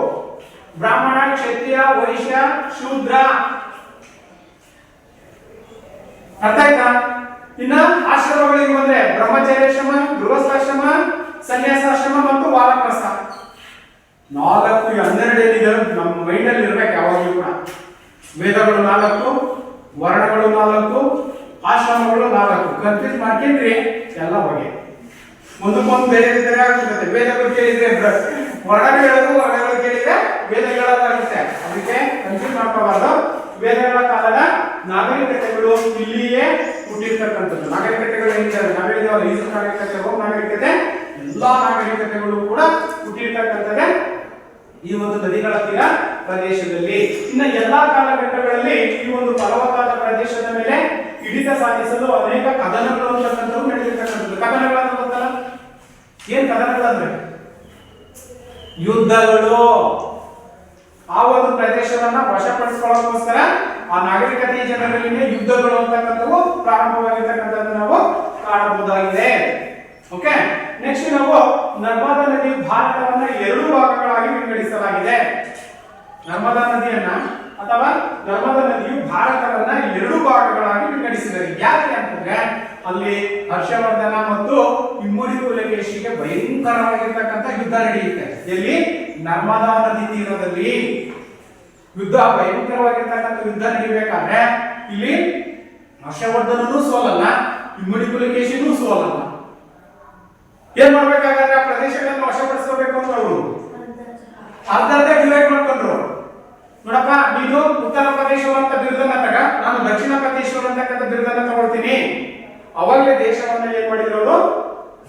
ಬ್ರಾಹ್ಮಣ, ಕ್ಷತ್ರಿಯ, ವೈಶ್ಯ, ಶೂದ್ರ. ಅರ್ಥ ಆಯ್ತಾ? ಇನ್ನ ಆಶ್ರಮಗಳಿಗೆ ಬಂದ್ರೆ ಬ್ರಹ್ಮಚರ್ಯಾಶ್ರಮ, ಗೃಹಸ್ಥಾಶ್ರಮ, ಸನ್ಯಾಸಾಶ್ರಮ ಮತ್ತು ವಾನಪ್ರಸ್ಥ. 4 12 ಏನಿದೆ ನಮ್ಮ ಮೈಂಡ್ ಅಲ್ಲಿ ಇರ್ಬೇಕು ಯಾವಾಗಲೂ ಕೂಡ. ವೇದಗಳು 4, ವರ್ಣಗಳು 4, ಆಶ್ರಮಗಳು 4. ಕನ್ಫ್ಯೂಸ್ ಮಾಡ್ಕೊಂಡ್ರಿ ಎಲ್ಲ ಹೋಗಿ ಒಂದಕ್ಕೊಂದು ಬೇರೆ ಬೇರೆ ಆಗುತ್ತೆ. ವೇದಗಳು ಕೇಳಿದ್ರೆ ವರ್ಣಗಳು ಹೇಳೋದು, ವರ್ಣಗಳು ಕೇಳಿದ್ರೆ ವೇದಗಳಾಗುತ್ತೆ. ಅದಕ್ಕೆ ಕನ್ಫ್ಯೂಸ್ ಮಾಡ್ಕೋಬಾರ್ದು. ವೇದಗಳ ಕಾಲದ ನಾಗರಿಕತೆಗಳು ಇಲ್ಲಿಯೇ ಹುಟ್ಟಿರ್ತಕ್ಕಂಥದ್ದು. ನಾಗರಿಕತೆಗಳು ಏನಿದ್ದಾವೆ ನಾವು ಹೇಳಿದವಲ್ಲ, ಈಜಿಪ್ಟ್ ನಾಗರಿಕತೆ, ರೋಮ್ ನಾಗರಿಕತೆ, ಎಲ್ಲಾ ನಾಗರಿಕತೆಗಳು ಕೂಡ ಹುಟ್ಟಿರ್ತಕ್ಕಂಥದ್ದೇ ಈ ಒಂದು ನದಿಗಳ ತೀರ ಪ್ರದೇಶದಲ್ಲಿ. ಇನ್ನು ಎಲ್ಲಾ ಕಾಲಘಟ್ಟಗಳಲ್ಲಿ ಈ ಒಂದು ಫಲವತ್ತಾದ ಪ್ರದೇಶದ ಮೇಲೆ ಹಿಡಿತ ಸಾಧಿಸಲು ಅನೇಕ ಕದನಗಳು ಅಂತಕ್ಕಂಥವು ನಡೆದಿರ್ತಕ್ಕಂಥದ್ದು. ಕದನಗಳನ್ನು ಗೊತ್ತಲ್ಲ? ಏನ್ ಕದನಗಳಂದ್ರೆ ಯುದ್ಧಗಳು. ಆ ಒಂದು ಪ್ರದೇಶವನ್ನ ವಶಪಡಿಸಿಕೊಳ್ಳೋದಕ್ಕೋಸ್ಕರ ಆ ನಾಗರಿಕತೆಯ ಜನರಲ್ಲಿ ಯುದ್ಧಗಳು ಅಂತಕ್ಕಂಥವು ಪ್ರಾರಂಭವಾಗಿರ್ತಕ್ಕಂಥದ್ದು ನಾವು ಕಾಣಬಹುದಾಗಿದೆ. ಓಕೆ, ನೆಕ್ಸ್ಟ್ ನಾವು ನರ್ಮದಾ ನದಿ ಭಾರತವನ್ನ 2 ಭಾಗಗಳಾಗಿ ವಿಂಗಡಿಸಲಾಗಿದೆ. ನರ್ಮದಾ ನದಿಯನ್ನ ಅಥವಾ ನರ್ಮದಾ ನದಿಯು ಭಾರತವನ್ನ 2 ಭಾಗಗಳಾಗಿ ವಿಂಗಡಿಸಿದ್ದಾರೆ. ಯಾಕೆ ಅಂತಂದ್ರೆ ಅಲ್ಲಿ ಹರ್ಷವರ್ಧನ ಮತ್ತು ಇಮ್ಮಡಿ ಪುಲಕೇಶಿಗೆ ಭಯಂಕರವಾಗಿರ್ತಕ್ಕಂಥ ಯುದ್ಧ ನಡೆಯುತ್ತೆ. ಎಲ್ಲಿ? ನರ್ಮದಾ ನದಿ ತೀರದಲ್ಲಿ ಯುದ್ಧ, ಭಯಂಕರವಾಗಿರ್ತಕ್ಕಂಥ ಯುದ್ಧ ನಡಿಬೇಕಾದ್ರೆ ಇಲ್ಲಿ ಹರ್ಷವರ್ಧನನೂ ಸೋಲಲ್ಲ, ಇಮ್ಮಡಿ ಪುಲಕೇಶಿನೂ ಸೋಲಲ್ಲ. ಏನ್ ಮಾಡ್ಬೇಕಾದ್ರೆ ಆ ಪ್ರದೇಶಗಳನ್ನು ವಶಪಡಿಸಬೇಕು ಅಂತ ಅವರು ಅರ್ಧರ್ಧ ಡಿವೈಡ್ ಮಾಡ್ಕೊಂಡ್ರು. ನೋಡಪ್ಪ, ನೀನು ಉತ್ತರ ಪ್ರದೇಶವರು ಅಂತ ಬಿರುದನ್ನ ತಗ, ನಾನು ದಕ್ಷಿಣ ಪ್ರದೇಶವರು ಅಂತಕ್ಕಂಥ ಬಿರುದನ್ನ ತಗೊಳ್ತೀನಿ. ಅವಾಗಲೇ ದೇಶವನ್ನ ಏನ್ ಮಾಡಿದ್ರು?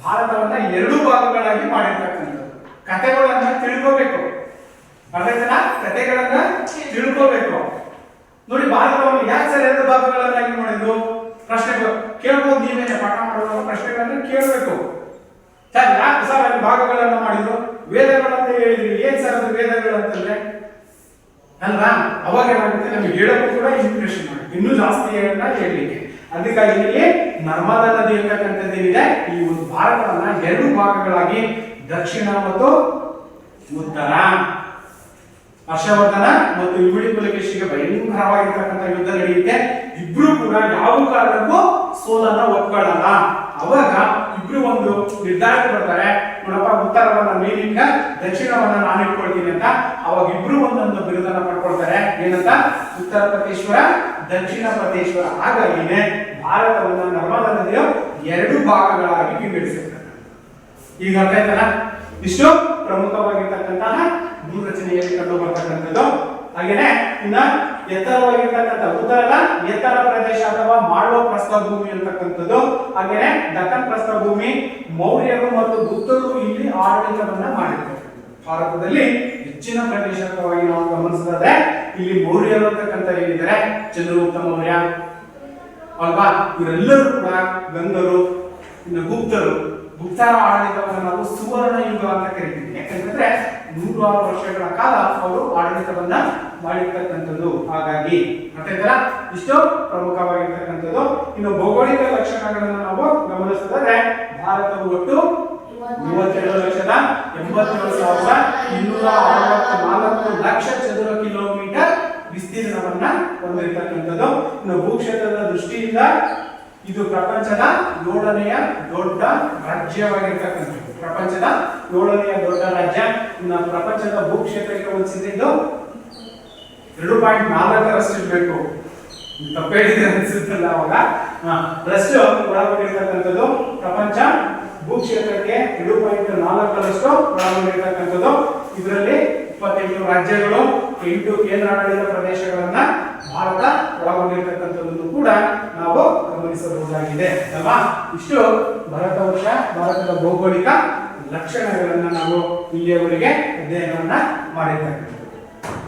ಭಾರತವನ್ನ 2 ಭಾಗಗಳಾಗಿ ಮಾಡಿರ್ತಕ್ಕಂಥದ್ದು. ಕಥೆಗಳನ್ನ ತಿಳ್ಕೋಬೇಕು. ಅರ್ಥಾಯ್ತಾ? ಕಥೆಗಳನ್ನ ತಿಳ್ಕೋಬೇಕು. ನೋಡಿ, ಭಾರತವನ್ನು ಯಾಕೆ ಸರ್ 2 ಭಾಗಗಳನ್ನಾಗಿ ಮಾಡಿದ್ರು? ಪ್ರಶ್ನೆ ಕೇಳ್ಬೋದು, ನೀವೇನೆ ಪಾಠ ಮಾಡುವಾಗ ಪ್ರಶ್ನೆಗಳನ್ನ ಕೇಳಬೇಕು. ಸರ್ ಯಾಕೆ ಸರ್ ಅಲ್ಲಿ ಭಾಗಗಳನ್ನ ಮಾಡಿದ್ರು? ವೇದಗಳಂತ ಹೇಳಿದ್ರಿ, ಏನ್ ಸರ್ ಅದು ವೇದಗಳಂತಂದ್ರೆ ಅಲ್ವಾ? ಅವಾಗ ಏನಾಗುತ್ತೆ, ನಮಗೆ ಹೇಳೋಕ್ಕೂ ಕೂಡ ಇಂಪ್ರೆಷನ್ ಆಗುತ್ತೆ, ಇನ್ನೂ ಜಾಸ್ತಿ ಹೇಳಲಿಕ್ಕೆ. ಅದಕ್ಕಾಗಿ ಇಲ್ಲಿ ನರ್ಮದಾ ನದಿ ಅಂತಕ್ಕಂಥದ್ದೇನಿದೆ, ಈ ಒಂದು ಭಾರತವನ್ನ 2 ಭಾಗಗಳಾಗಿ ದಕ್ಷಿಣ ಮತ್ತು ಉತ್ತರ. ಹರ್ಷವರ್ಧನ ಮತ್ತು ಇಮ್ಮಡಿ ಪುಲಕೇಶಿಗೆ ಭಯಂಕರವಾಗಿರ್ತಕ್ಕಂಥ ಯುದ್ಧ ನಡೆಯುತ್ತೆ. ಇಬ್ರು ಕೂಡ ಯಾವ ಕಾರಣಕ್ಕೂ ಸೋಲನ್ನ ಒಪ್ಕೊಳ್ಳಲ್ಲ. ಅವಾಗ ಇಬ್ರು ಒಂದು ನಿರ್ಧಾರಕ್ಕೆ ಬರ್ತಾರೆ, ನೋಡಪ್ಪ ಉತ್ತರವನ್ನ ನೀನಿಟ್ಟ, ದಕ್ಷಿಣವನ್ನ ನಾನು ಇಟ್ಕೊಳ್ತೀನಿ ಅಂತ. ಅವಾಗ ಇಬ್ರು ಒಂದೊಂದು ಬಿರುದನ್ನ ಪಡ್ಕೊಳ್ತಾರೆ. ಏನಂತ? ಉತ್ತರ ಉತ್ತರ ಪ್ರದೇಶ್ವರ, ದಕ್ಷಿಣ ಪ್ರದೇಶ್ವರ. ಹಾಗಾಗಿನೇ ಭಾರತವನ್ನ ನರ್ಮದಾ ನದಿಯು 2 ಭಾಗಗಳಾಗಿ ವಿಂಗಡಿಸಿದ್ದಾರೆ. ಈಗ ಅರ್ಥ ಆಯ್ತಲ್ಲ? ಇಷ್ಟು ಪ್ರಮುಖವಾಗಿರ್ತಕ್ಕಂತಹ ಭೂರಚನೆಯಲ್ಲಿ ಕಂಡು ಬರ್ತಕ್ಕಂಥದ್ದು. ಹಾಗೇನೆ ಇನ್ನ ಎತ್ತರವಾಗಿರ್ತಕ್ಕಂಥ ಉತ್ತರದ ಎತ್ತರ ಪ್ರದೇಶ ಅಥವಾ ಮಾಳ್ವಾ ಪ್ರಸ್ಥಭೂಮಿ ಅಂತಕ್ಕಂಥದ್ದು. ಹಾಗೇನೆ ದಕ್ಕನ್ ಪ್ರಸ್ಥಭೂಮಿ, ಮೌರ್ಯರು ಮತ್ತು ಗುಪ್ತರು ಇಲ್ಲಿ ಆಡಳಿತವನ್ನ ಮಾಡಿದ್ದಾರೆ. ಭಾರತದಲ್ಲಿ ಹೆಚ್ಚಿನ ಪ್ರದೇಶವಾಗಿ ನಾವು ಗಮನಿಸಿದ್ರೆ ಇಲ್ಲಿ ಮೌರ್ಯರು ಅಂತಕ್ಕಂಥ ಹೇಳಿದರೆ ಚಂದ್ರಗುಪ್ತ ಮೌರ್ಯ ಅಲ್ವಾ, ಇವರೆಲ್ಲರೂ ಕೂಡ ಗಂಗರು, ಇನ್ನು ಗುಪ್ತರ ಆಡಳಿತವನ್ನು ನಾವು ಸುವರ್ಣ ಯುಗ ಅಂತ ಕರಿತೀವಿ. ಯಾಕಂದ್ರೆ 106 ವರ್ಷಗಳ ಕಾಲ ಅವರು ಆಡಳಿತವನ್ನ ಮಾಡಿರ್ತಕ್ಕಂಥದ್ದು. ಹಾಗಾಗಿ ಮತ್ತೆ ಇಷ್ಟು ಪ್ರಮುಖವಾಗಿರ್ತಕ್ಕಂಥದ್ದು. ಇನ್ನು ಭೌಗೋಳಿಕ ಲಕ್ಷಣಗಳನ್ನು ನಾವು ಗಮನಿಸಿದರೆ ಭಾರತವು ಒಟ್ಟು 32,87,264 ಲಕ್ಷ ಚದುರ ಕಿಲೋಮೀಟರ್ ವಿಸ್ತೀರ್ಣವನ್ನ ಹೊಂದಿರತಕ್ಕಂಥದ್ದು. ಇನ್ನು ಭೂಕ್ಷೇತ್ರದ ದೃಷ್ಟಿಯಿಂದ ಇದು ಪ್ರಪಂಚದ 7ನೆಯ ದೊಡ್ಡ ರಾಜ್ಯವಾಗಿರ್ತಕ್ಕಂಥದ್ದು. ಪ್ರಪಂಚದ 7ನೆಯ ದೊಡ್ಡ ರಾಜ್ಯ. ಇನ್ನು ಪ್ರಪಂಚದ ಭೂಕ್ಷೇತ್ರಕ್ಕೆ ಹೋಲಿಸಿದ್ದು 2.4ರಷ್ಟು ಇರಬೇಕು. ತಪ್ಪೇಳಿದ್ರೆ ಅನ್ಸುತ್ತಲ್ಲ ಅವಾಗ ರಷ್ಟು ಒಳಗೊಂಡಿರ್ತಕ್ಕಂಥದ್ದು. ಪ್ರಪಂಚ ಭೂಕ್ಷೇತ್ರಕ್ಕೆ 2.4ರಷ್ಟು ಒಳಗೊಂಡಿರ್ತಕ್ಕಂಥದ್ದು. ಇದರಲ್ಲಿ 28 ರಾಜ್ಯಗಳು, 8 ಕೇಂದ್ರಾಡಳಿತ ಪ್ರದೇಶಗಳನ್ನ ಭಾರತ ಒಳಗೊಂಡಿರ್ತಕ್ಕಂಥದ್ದನ್ನು ಕೂಡ ನಾವು ಗಮನಿಸಬಹುದಾಗಿದೆ ಅಲ್ವಾ. ಇಷ್ಟು ಭಾರತದ ಭೌಗೋಳಿಕ ಲಕ್ಷಣಗಳನ್ನ ನಾವು ಇಲ್ಲಿಯವರೆಗೆ ಅಧ್ಯಯನವನ್ನ ಮಾಡಿರ್ತಕ್ಕಂಥದ್ದು.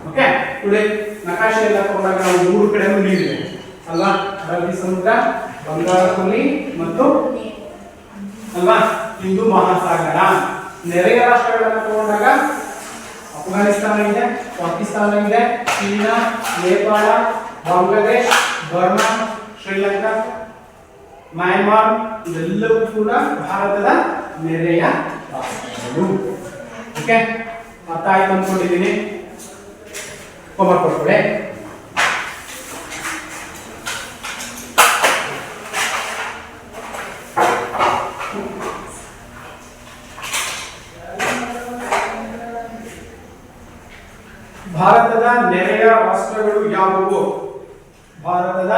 ಓಕೆ, ನೋಡಿ ನಕಾಶೆಯೆಲ್ಲ ತಗೊಂಡಾಗ ನಾವು 3 ಕಡೆನೂ ನೀಡಿದೆ ಅಲ್ವಾ. ಅರಬ್ಬಿ ಸಮುದ್ರ, ಬಂಗಾಳ ಕೊಲ್ಲಿ ಮತ್ತು ಅಲ್ವಾ ಹಿಂದೂ ಮಹಾಸಾಗರ. ನೆರೆಯ ರಾಷ್ಟ್ರಗಳನ್ನು ತಗೊಂಡಾಗ ಅಫ್ಘಾನಿಸ್ತಾನ ಇದೆ, ಪಾಕಿಸ್ತಾನ ಇದೆ, China, Nepal, Bangladesh, Burma, Sri Lanka, Myanmar ಇವೆಲ್ಲವೂ ಕೂಡ ಭಾರತದ ನೆರೆಯ ರಾಷ್ಟ್ರಗಳು. ಓಕೆ, ಅರ್ಥ ಆಯ್ತು ಅಂದ್ಕೊಂಡಿದ್ದೀನಿ. ಹೋಮ್ವರ್ಕ್ ಕೊಡ್ಕೊಳ್ಳಿ. ಭಾರತದ ನೆರೆಯ ರಾಷ್ಟ್ರಗಳು ಯಾವುವು? ಭಾರತದ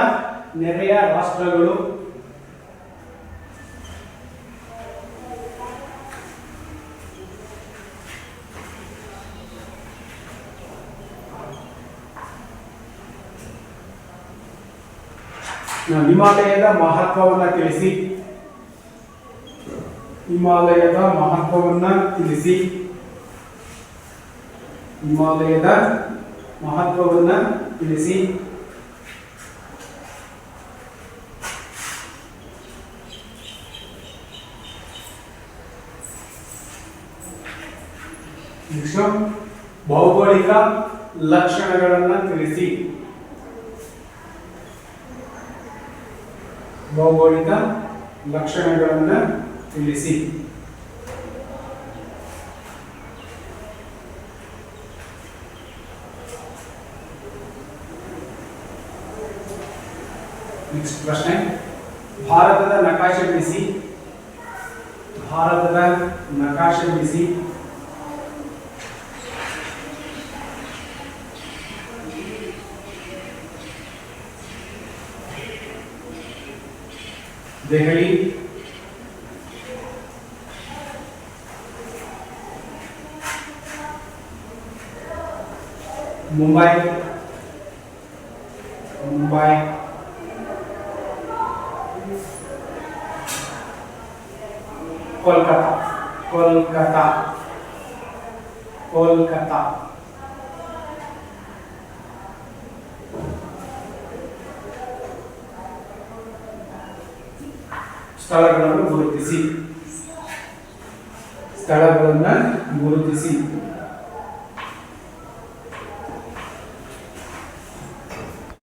ನೆರೆಯ ರಾಷ್ಟ್ರಗಳು ಹಿಮಾಲಯದ ಮಹತ್ವವನ್ನ ತಿಳಿಸಿ. ಹಿಮಾಲಯದ ಮಹತ್ವವನ್ನ ತಿಳಿಸಿ. ಹಿಮಾಲಯದ ಮಹತ್ವವನ್ನ ತಿಳಿಸಿ. ಭೌಗೋಳಿಕ ಲಕ್ಷಣಗಳನ್ನ ತಿಳಿಸಿ. ಭೌಗೋಳಿಕ ಲಕ್ಷಣಗಳನ್ನ ತಿಳಿಸಿ. ನೆಕ್ಸ್ಟ್ ಪ್ರಶ್ನೆ, ಭಾರತದ ನಕಾಶೆ ಬಿಡಿಸಿ. ಭಾರತದ ನಕಾಶೆ ಬಿಡಿಸಿ. ದೆಹಲಿ, ಮುಂಬೈ, ಕೋಲ್ಕತ್ತಾ. ಸ್ಥಳಗಳನ್ನು ಗುರುತಿಸಿ.